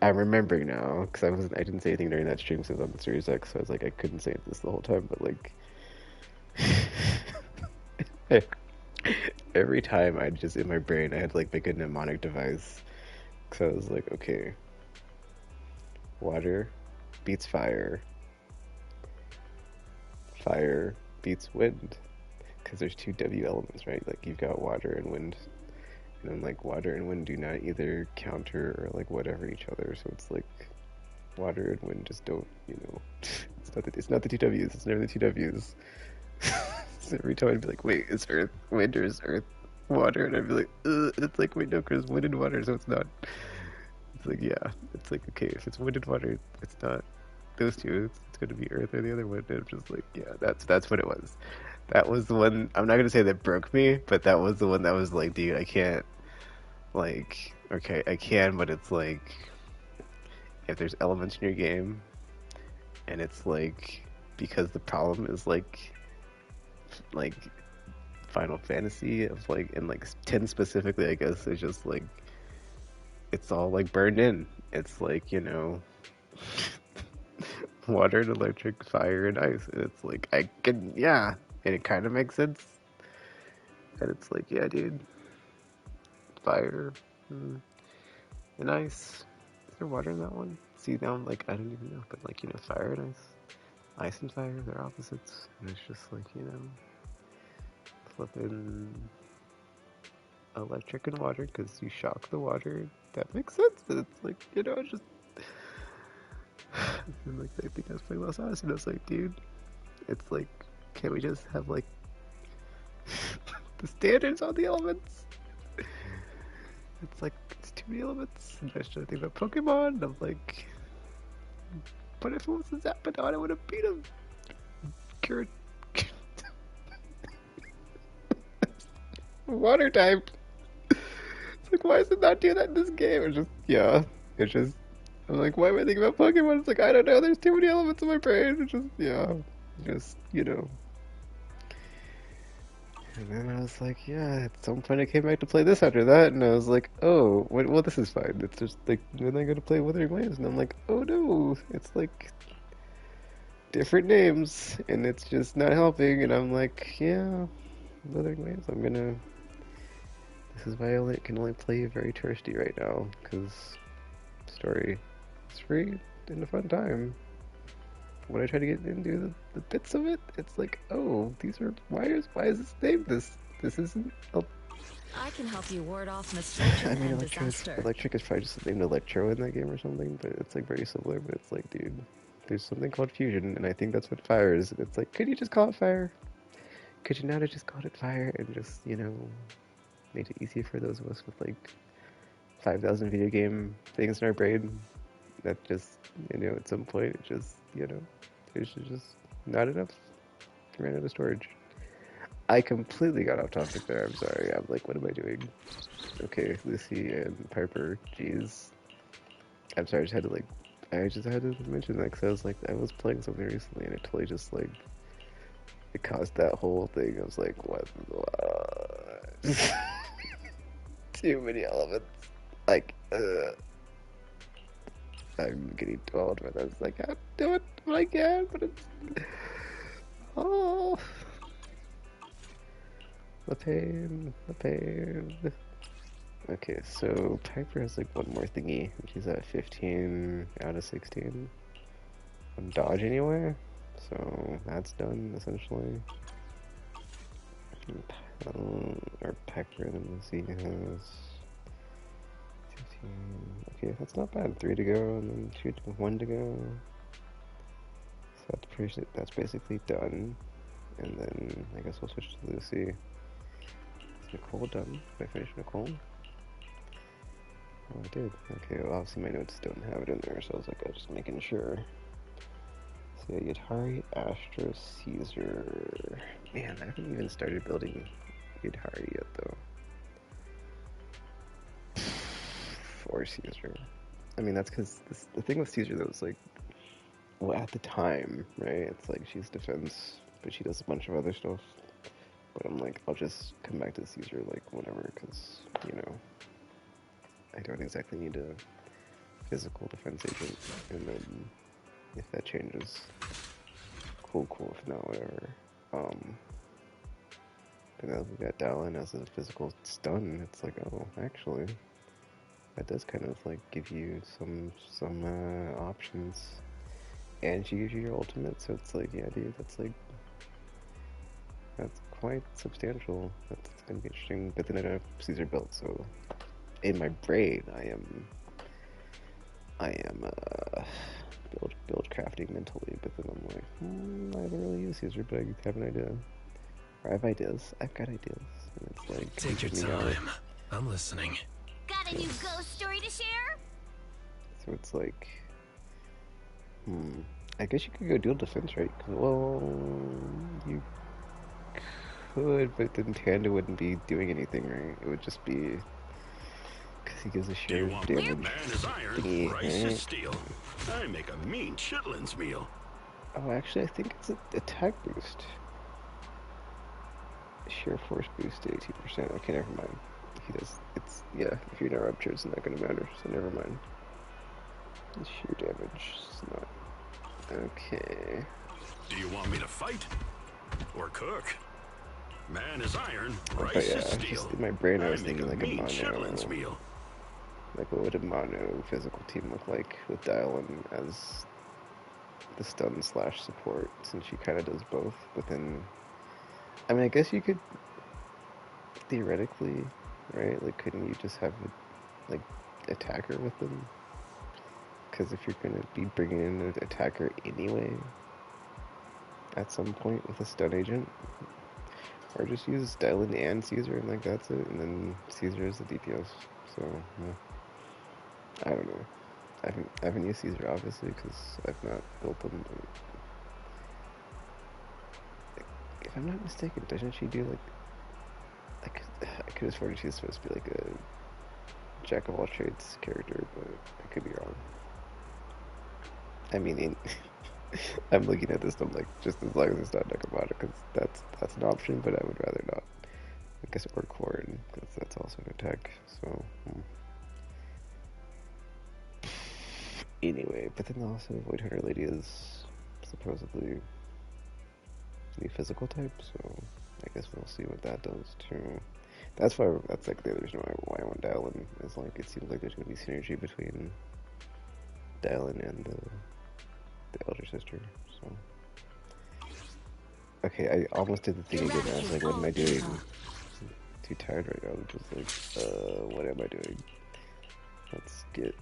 I'm remembering now, because I didn't say anything during that stream because I was on the Series X, so I was like, I couldn't say this the whole time, but like, every time I just, in my brain, I had like make a mnemonic device, because I was like, okay, water beats fire, fire beats wind, because there's 2 W elements, right? Like, you've got water and wind, and then like water and wind do not either counter or like whatever each other, so it's like water and wind just don't, it's not the 2 W's, it's never the 2 W's. So every time I'd be like, wait, it's earth, wind, or is earth, water? And I'd be like, ugh. And it's like, wait, no, because wind and water, so it's not. It's like, yeah, it's like, okay, if it's wind and water, it's not those two, it's going to be earth or the other one. And I'm just like, yeah, that's what it was. That was the one, I'm not going to say that broke me, but that was the one that was like, dude, I can't, like, okay, I can, but it's like, if there's elements in your game, and it's like, because the problem is like Final Fantasy of like, and like 10 specifically, I guess, it's just like, it's all like burned in. It's like, water and electric, fire and ice, and it's like, I can, yeah, and it kind of makes sense, and it's like, yeah, dude, fire and ice. Is there water in that one? See, now I'm like, I don't even know, but like, fire and ice and fire, they're opposites, and it's just like, flipping electric and water, because you shock the water, that makes sense, but it's like, it's just, and like, I think I was playing Lost Odyssey, and I was like, dude, it's like, can't we just have like the standards on the elements? It's like, it's too many elements, and I was trying to think about Pokemon, and I'm like, but if it was a Zapdos, I would have beat him. Cured. Water type. It's like, why is it not doing that in this game? It's just, yeah, it's just, I'm like, why am I thinking about Pokemon? It's like, I don't know, there's too many elements in my brain. It's just, yeah, just, And then I was like, yeah, at some point I came back to play this after that, and I was like, oh, well, this is fine. It's just like, then I go to play Wuthering Waves, and I'm like, oh no, it's like different names, and it's just not helping, and I'm like, yeah, Wuthering Waves, this is why I can only play very touristy right now, because story is free and a fun time. When I try to get into the bits of it, it's like, oh, these are, why is this named this? This isn't. I can help you ward off I misfortune mean, and disaster. electric is probably just named Electro in that game or something, but it's like very similar. But it's like, dude, there's something called fusion, and I think that's what fire is. It's like, could you just call it fire? Could you not have just called it fire and just, you know, made it easier for those of us with like 5,000 video game things in our brain that just, you know, at some point it just, you know, there's just not enough. Ran out of storage. I completely got off topic there. I'm sorry. I'm like, what am I doing? Okay, Lucy and Piper. Jeez. I'm sorry. I just had to mention that because I was like, I was playing something recently and it totally just like, it caused that whole thing. I was like, what? Too many elements. Like, I'm getting told, but I was like, I'll do it when I can, but it's, oh. The pain, the pain. Okay, so Piper has like one more thingy, and she's at 15 out of 16. On dodge anyway, so that's done essentially. Or Piper and Lucy has 15. Okay, that's not bad. 3 to go, and then 1 to go. So that's basically done. And then I guess we'll switch to Lucy. Nicole done? Did I finish Nicole? Oh, I did. Okay, well, obviously my notes don't have it in there, so I was like, I'm just making sure. So yeah, Yatari, Astra, Caesar. Man, I haven't even started building Yatari yet, though. Or Caesar. I mean, that's because the thing with Caesar, though, is like, well, at the time, right? It's like she's defense, but she does a bunch of other stuff. But I'm like, I'll just come back to Caesar, like, whenever, because, you know, I don't exactly need a physical defense agent, and then if that changes, cool, if not, whatever. But now we got Dallin as a physical stun, it's like, oh, actually, that does kind of, like, give you some options, and she gives you your ultimate, so it's like, yeah, dude, that's quite substantial. That's gonna be interesting. But then I don't have Caesar built, so in my brain I am build crafting mentally. But then I'm like, I haven't really used Caesar, but I have an idea. Or I have ideas. I've got ideas, and it's like, Take your time. I'm listening. Got a new ghost story to share? So it's like, I guess you could go dual defense, right? Well, you could, but then Tanda wouldn't be doing anything, right? It would just be because he gives a sheer damage Man is iron, thingy, rice is right? steel. I make a mean chitlins meal. Oh, actually, I think it's an attack boost. Sheer force boost to 18%. Okay, never mind. He does. It's, yeah, if you're not ruptured, it's not gonna matter, so never mind. It's sheer damage. It's not. Okay. Do you want me to fight? Or cook? Man is iron, But rice yeah, is just steel. in my brain, I was make thinking a like a mean chitlins mono. meal. Like, what would a mono physical team look like with Dylan as the stun / support, since she kind of does both? But then, I mean, I guess you could theoretically, right? Like, couldn't you just have a, like, attacker with them? Because if you're gonna be bringing in an attacker anyway, at some point with a stun agent, or just use Dylan and Caesar, and like that's it, and then Caesar is the DPS. So, yeah. I don't know. I haven't used Caesar obviously because I've not built them. But if I'm not mistaken, doesn't she do like I could have sworn she's supposed to be like a jack of all trades character, but I could be wrong. I mean, I'm looking at this. I'm like, just as long as it's not Nakamata, because that's an option, but I would rather not. I guess or Corn, because that's also an attack. So. Anyway, but then also Void Hunter Lady is supposedly the physical type, so I guess we'll see what that does too. That's like the other reason why I want Dylan, is like it seems like there's gonna be synergy between Dylan and the elder sister. So okay, I almost did the thing again. I was like, what am I doing? too tired right now. I'm just like, what am I doing? Let's get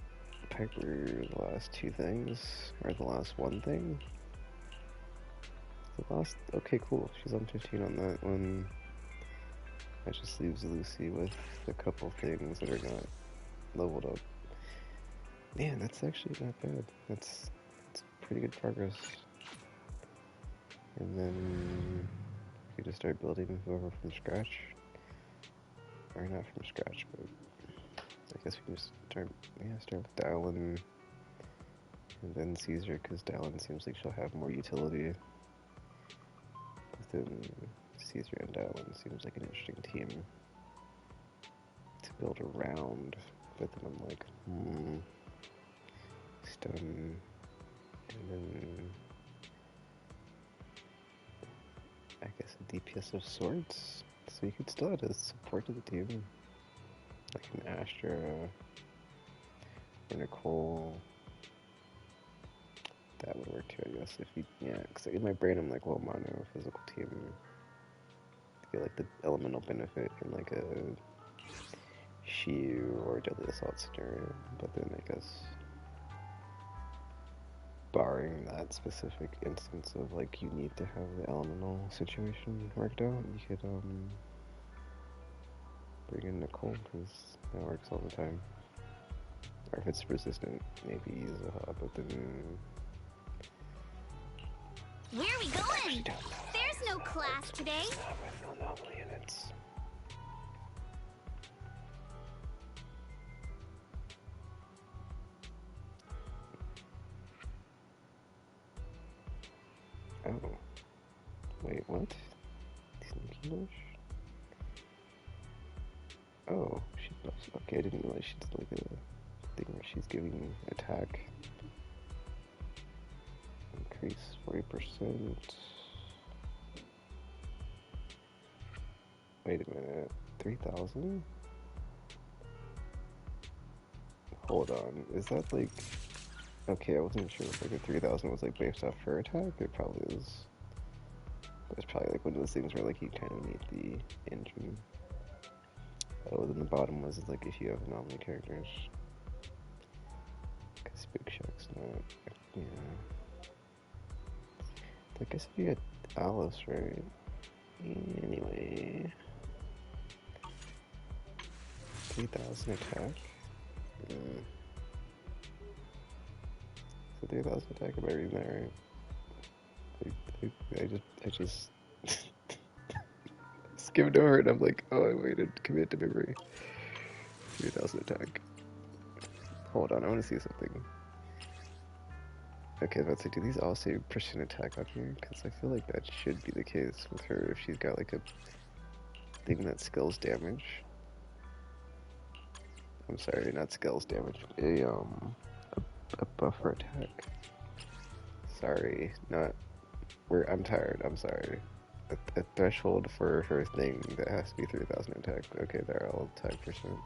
Piper the last two things, or the last one thing. The last, okay, cool. She's on 15 on that one. That just leaves Lucy with a couple things that are not leveled up. Man, that's actually not bad. That's pretty good progress. And then we just start building whoever from scratch. Or not from scratch, but I guess we can just start with Dallin and then Caesar, because Dallin seems like she'll have more utility. But then Caesar and Dallin seems like an interesting team to build around. But then I'm like, Stun, and then I guess a DPS of sorts. So you could still add a support to the team, like an Astra or Nicole. That would work too, I guess. If you, because in my brain I'm like, well, mono physical team to get like the elemental benefit in like a Shiyu or Deadly Assault scenario. But then I guess, barring that specific instance of like you need to have the elemental situation worked out, you could bring in Nicole, because that works all the time. Or if it's resistant, maybe use a hub, but then Where are we going? There's no class today. with anomaly units. Oh. Wait, what? Sneaky Bush? Oh, she does. Okay, I didn't realize she did like a thing where she's giving attack. Increase 40%. Wait a minute. 3,000? Hold on. Is that like... Okay, I wasn't sure if like a 3,000 was like based off her attack. It probably is. But it's probably like one of those things where like you kind of need the engine. Oh, then the bottom was like if you have anomaly characters. Because Big Shack's not... Yeah. I guess if you had Alice, right? Anyway... 3,000 attack? So 3,000 attack, am I reading that right? I just skimmed over it and I'm like, oh, I waited, commit to memory. 3,000 attack. Hold on, I want to see something. Okay, let's see, do these all say precision attack on here? Because I feel like that should be the case with her if she's got like a thing that scales damage. I'm sorry, not scales damage, a buffer attack. Sorry, not, I'm tired, I'm sorry. A threshold for her thing that has to be 3,000 attack. Okay, they're all attack percent.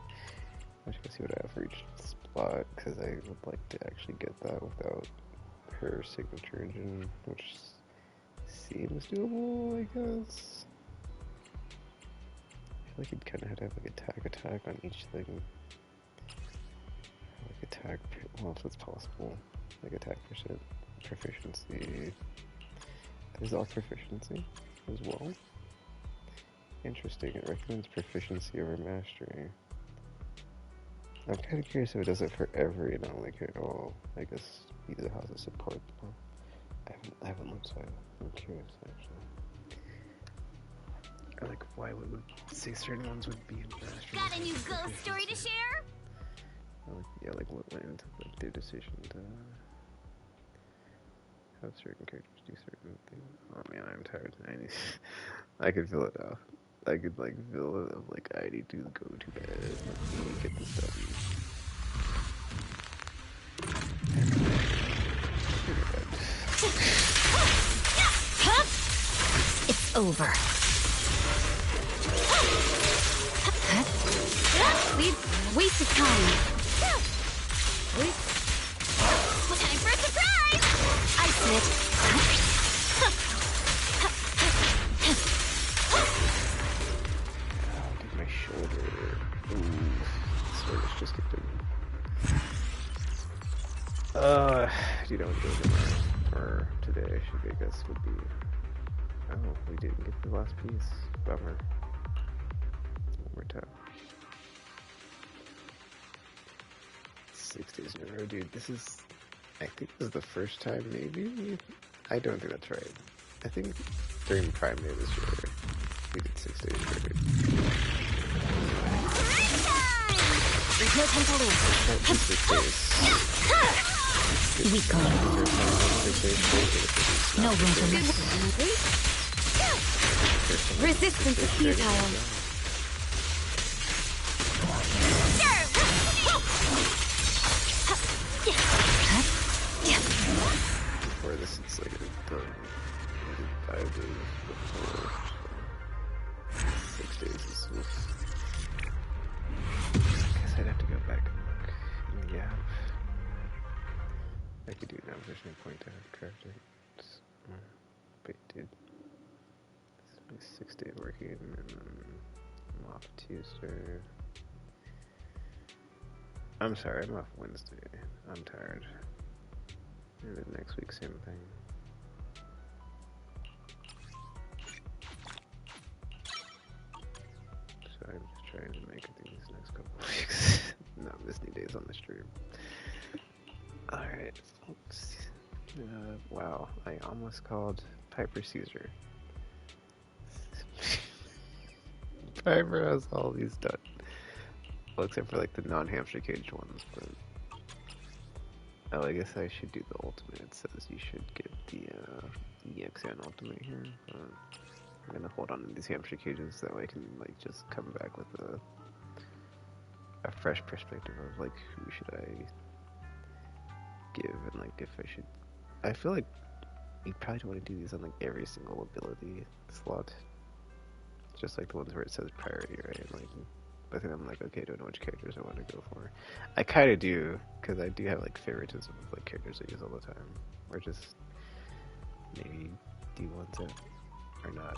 I'm just gonna see what I have for each spot, because I would like to actually get that without her signature engine, which seems doable, I guess. I feel like you'd kind of have to have like attack on each thing. Like attack, well, if it's possible. Like attack percent, proficiency. Is all proficiency as well? Interesting, it recommends proficiency over mastery. I'm kind of curious if it does it for every anomaly character. Oh, I guess either has a support. Well, I haven't looked, so I'm curious actually. Like, why would we say certain ones would be in mastery? Got a new ghost story to share? Yeah, like what went into their decision to have certain characters do certain things. Oh man, I'm tired. I can feel it now. I could like feel it of like I need to go to bed. Let me get this done. It's over. We've wasted time. Time for a surprise! Ice Smith. I'll get my Do you know what to do for today? Should be, I guess, would be. Oh, we didn't get the last piece. Bummer. One more time. 6 days in a row, dude. This is. I think this is the first time, maybe? I don't think that's right. I think during Prime Day this year, we did 6 days straight. There's no time to lose. 6 days. We go. No room for resistance is futile. Before this, it's like done 5 days before. 6 days is guess I'd have to go back and look in the app. I could do it now, there's no point to have crafting. But dude, this is my 6 day working, and then I'm off Tuesday. I'm sorry, I'm off Wednesday. I'm tired. And then next week, same thing. So I'm just trying to make it through these next couple of weeks. Not miss any days on the stream. Alright, folks. Wow, I almost called Piper Caesar. Piper has all these done. Well, except for like the non-hamster caged ones, but... Oh, I guess I should do the ultimate. It says you should get the EXN ultimate here. I'm gonna hold on to these hamster cages, that way I can like just come back with a fresh perspective of like who should I give and like if I should. I feel like you probably don't want to do these on like every single ability slot, just like the ones where it says priority, right? Like, but then I'm like, okay, I don't know which characters I want to go for. I kind of do, because I do have like favoritism of like characters I use all the time, or just maybe do ones that are not.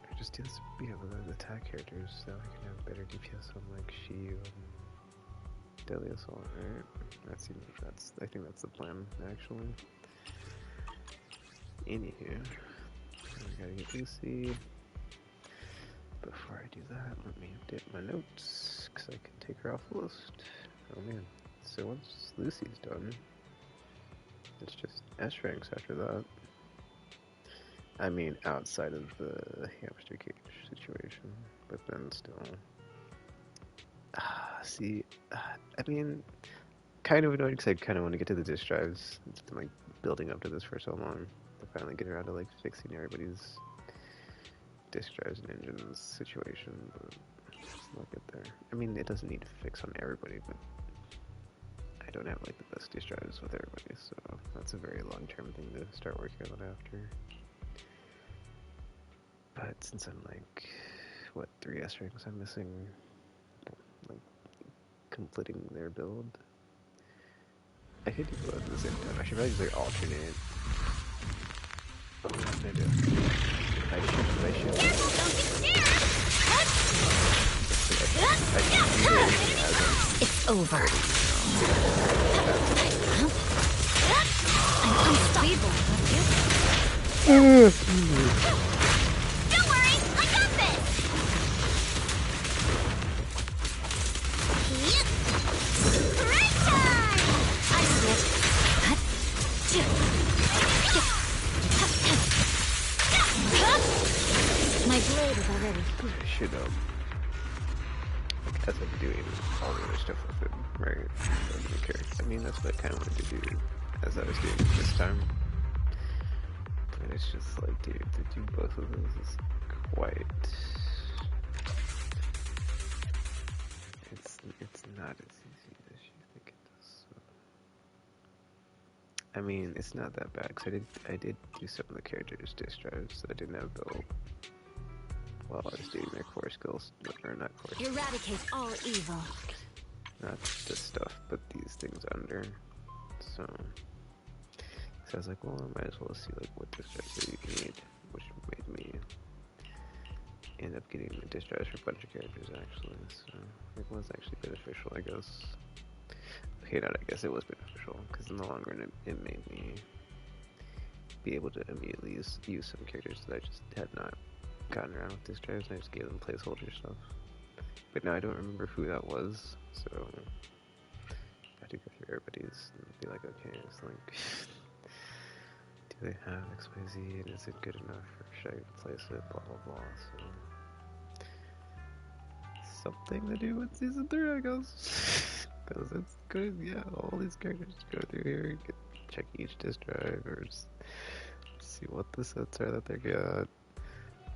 Or just do this, with the attack characters, so I can have better DPS on like Shield and Deadly Assault, right? I think that's the plan, actually. Anywho, I gotta get Lucy. Before I do that, let me update my notes, because I can take her off the list. Oh man. So once Lucy's done, it's just S ranks after that. I mean, outside of the hamster cage situation, but then still. I mean, kind of annoyed because I kind of want to get to the disk drives. It's been like building up to this for so long to finally get around to like fixing everybody's disk drives and engines situation, but we'll get there. I mean, it doesn't need to fix on everybody, but I don't have like the best disk drives with everybody, so that's a very long-term thing to start working on after. But since I'm like, what, 3 S ranks I'm missing, like, completing their build, I could do both at the same time. I should probably just like alternate. What can I do? I should. It's over. I'm unstoppable. Don't worry, I got this! Great time! I slip. My blade is already here. I should, as I've been doing all the other stuff with him, right? I mean, that's what I kind of wanted to do as I was doing it this time. But it's just like, dude, to do both of those is quite... It's not as easy as you think it is. So. I mean, it's not that bad, because I did do some of the characters' disk drives that I didn't have built while I was doing their core skills, or not core skills. Eradicate all evil. Not this stuff, but these things under. So I was like, well, I might as well see like what disk drives you need, which made me end up getting the disk drives for a bunch of characters actually. So it was actually beneficial, I guess. okay, no, I guess it was beneficial, because in the long run it made me be able to immediately use some characters that I just had not gotten around with disk drives, and I just gave them placeholder stuff. But now I don't remember who that was, so I have to go through everybody's and be like, okay, it's like, do they have XYZ, and is it good enough, or should I replace it, blah blah blah, so... Something to do with Season 3, I guess. Because it's good, yeah, all these characters go through here, check each disk drive, or just see what the sets are that they got.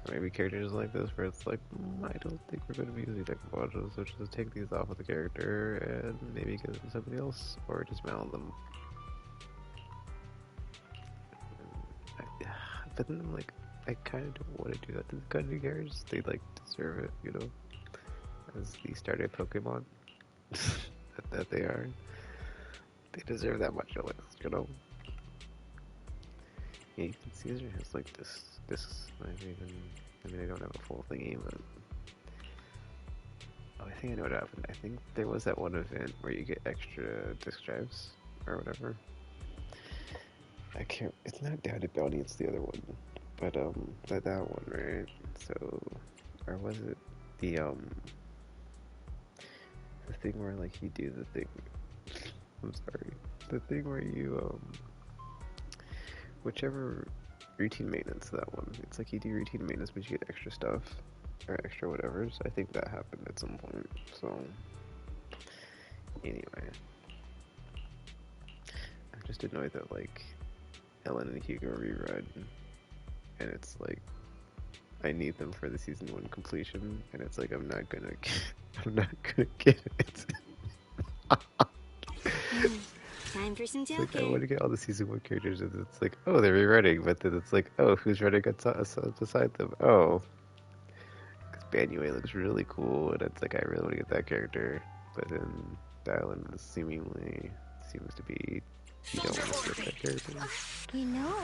Or maybe characters like this where it's like, I don't think we're going to be using deck modules, so just take these off of the character and maybe give them to somebody else, or dismantle them. But then I'm like, I kind of don't want to do that to the country characters. They like deserve it, you know, as the starter Pokemon that they are. They deserve that much at least, you know. Yeah, you can see it has like this. I mean, I don't have a full thingy, but oh, I think I know what happened. I think there was that one event where you get extra disk drives or whatever. I can't. It's not Doubted Bounty. It's the other one. But that one, right? So, or was it the thing where like you do the thing? I'm sorry. The thing where you whichever routine maintenance, that one. It's like you do routine maintenance, but you get extra stuff or extra whatever. So I think that happened at some point. So anyway, I'm just annoyed that like Ellen and Hugo rerun, and it's like I need them for the season 1 completion, and it's like I'm not gonna get it. Time for some It's like I joking. want to get all the season 1 characters, and it's like, oh, they're rerunning, but then it's like, oh, who's running beside them? Oh, because Banue looks really cool, and it's like I really want to get that character, but then Dylan seems to be you don't want to get that character. You know,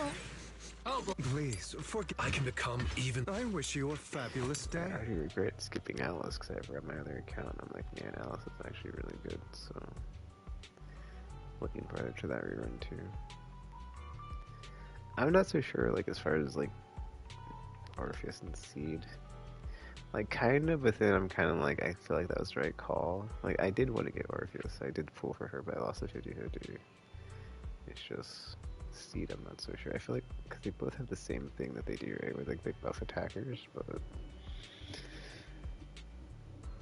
Please, forget. I can become even. I wish you a fabulous day. I already regret skipping Alice because I've run my other account. And I'm like, man, Alice is actually really good, so looking forward to that rerun too. I'm not so sure, like as far as like Orpheus and Seed, like kind of, but then I'm kind of like I feel like that was the right call. Like I did want to get Orpheus, I did pull for her, but I lost the 50-50. It's just Seed, I'm not so sure. I feel like because they both have the same thing that they do, right? With like they buff attackers, but.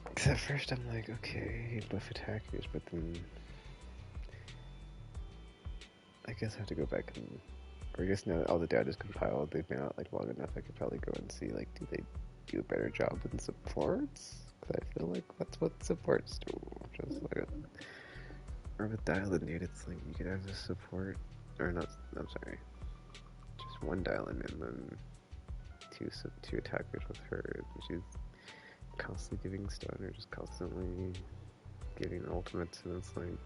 Because at first I'm like, okay, buff attackers, but then I guess I have to go back and, or I guess now that all the data is compiled, they've been out like long enough, I could probably go and see like, do they do a better job than supports? Because I feel like that's what supports do. Just like, or with Dial-In, dude, it's like you could have the support, or not, I'm sorry, just one Dial-In and then two attackers with her, and she's constantly giving stun or just constantly giving ultimates, and it's like,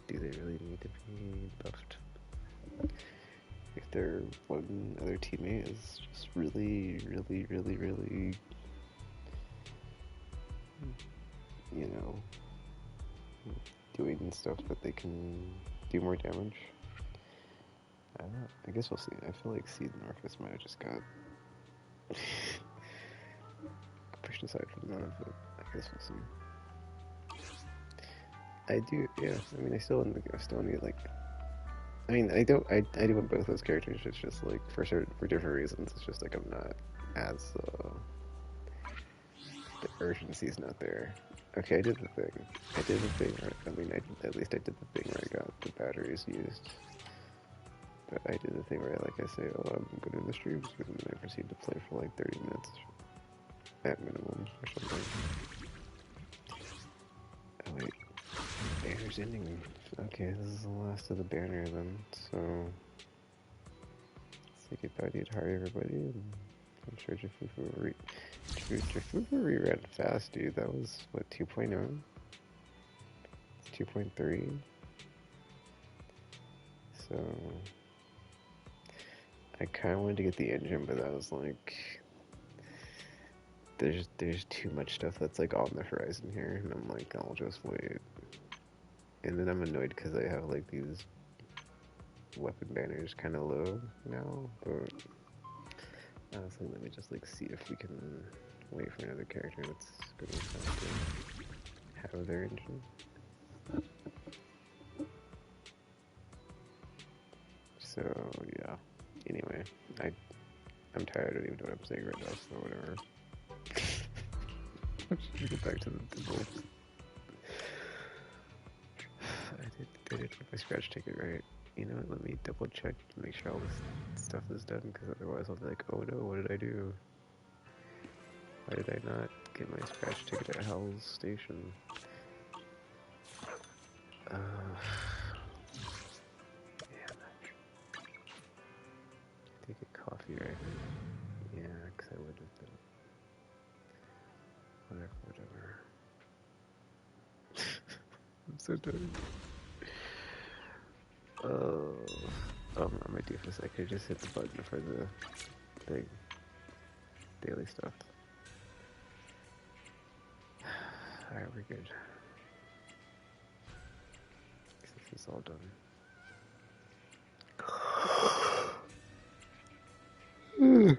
do they really need to be buffed? If their one other teammate is just really, you know, doing stuff that they can do more damage. I don't know. I guess we'll see. I feel like Seed and Orpheus might have just got pushed aside from none of it. I guess we'll see. I do, yeah. I mean, I still need like. I mean, I do want both those characters. It's just like for different reasons. It's just like I'm not as the urgency's not there. Okay, I did the thing. Where, I mean, at least I did the thing where I got the batteries used. But I did the thing where, like I say, oh, I'm good in the streams, and then I proceed to play for like 30 minutes at minimum or something. Oh wait, banner's ending. Okay, this is the last of the banner then. So, say goodbye to Atari, everybody. And I'm sure Jafufu reran fast, dude. That was what 2.0, 2.3. So I kind of wanted to get the engine, but that was like there's too much stuff that's like on the horizon here, and I'm like, I'll just wait. And then I'm annoyed because I have like these weapon banners kind of low now, but honestly, let me just like see if we can wait for another character that's gonna sound good. Have their engine. So yeah. Anyway, I'm tired. I don't even know what I'm saying right now. So whatever. Get back to the bolts. I did get my scratch ticket right. You know what? Let me double check to make sure all this stuff is done, because otherwise I'll be like, oh no, what did I do? Why did I not get my scratch ticket at Hell's Station? Yeah. Did get coffee right? Yeah, because I would have been. Whatever. I'm so tired. I'm idea for a sec. I just hit the button for the thing. Daily stuff. Alright, we're good. This is all done.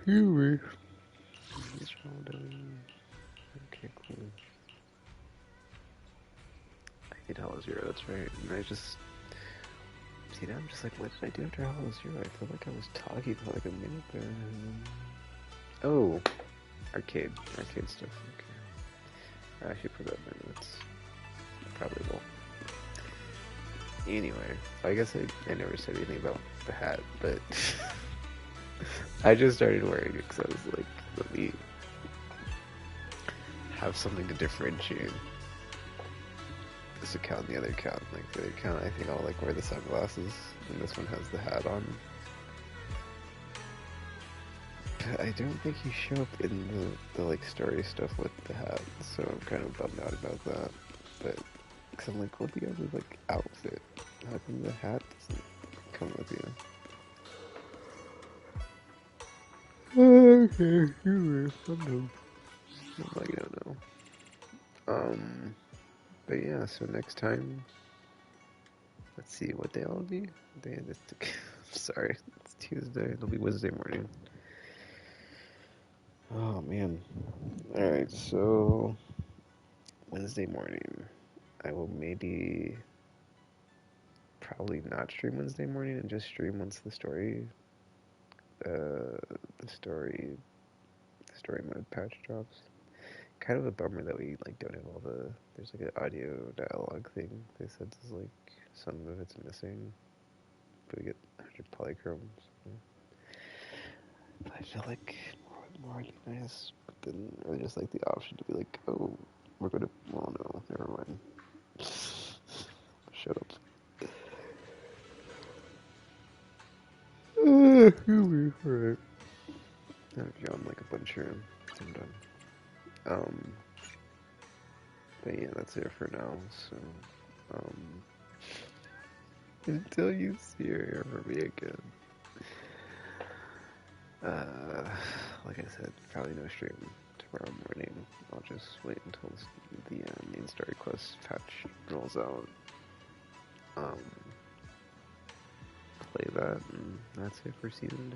Anyway. It's all done. Okay, cool. I did Hollow Zero, that's right. And I just... See, now I'm just like, what did I do after Hollow Zero? I feel like I was talking for like a minute there. Oh! Arcade stuff, okay. I should put that in minutes. Probably will. Anyway, I guess I never said anything about the hat, but... I just started wearing it because I was like, let me have something to differentiate this account and the other account. Like, the other account, I think I'll like wear the sunglasses, and this one has the hat on. But I don't think you show up in the like story stuff with the hat, so I'm kind of bummed out about that. But, because I'm like, what do you have with like outfit? How come the hat doesn't come with you? Okay, I'm done. I'm like, I don't know. But yeah, so next time, let's see, what day will it be? Sorry, it's Tuesday, it'll be Wednesday morning. Oh man. Alright, so, Wednesday morning, I will probably not stream Wednesday morning and just stream once the story mode patch drops. Kind of a bummer that we like don't have all there's like an audio dialogue thing they said is like some of it's missing, but we get 100 polychromes. I feel like more would be nice, but then I just like the option to be like, oh, we're gonna, well no, never mind. Shut up. Alright. I've yawned like a bunch here. I'm done. But yeah, that's it for now, so, until you see or hear from me again. Like I said, probably no stream tomorrow morning. I'll just wait until the main story quest patch rolls out. Play that, and that's it for season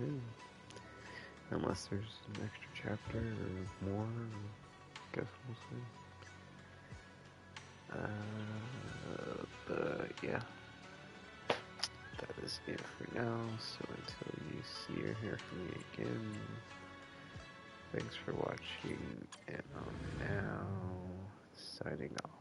2. Unless there's an extra chapter or more, I guess we'll see. But yeah, that is it for now. So until you see or hear from me again, thanks for watching, and I'm now signing off.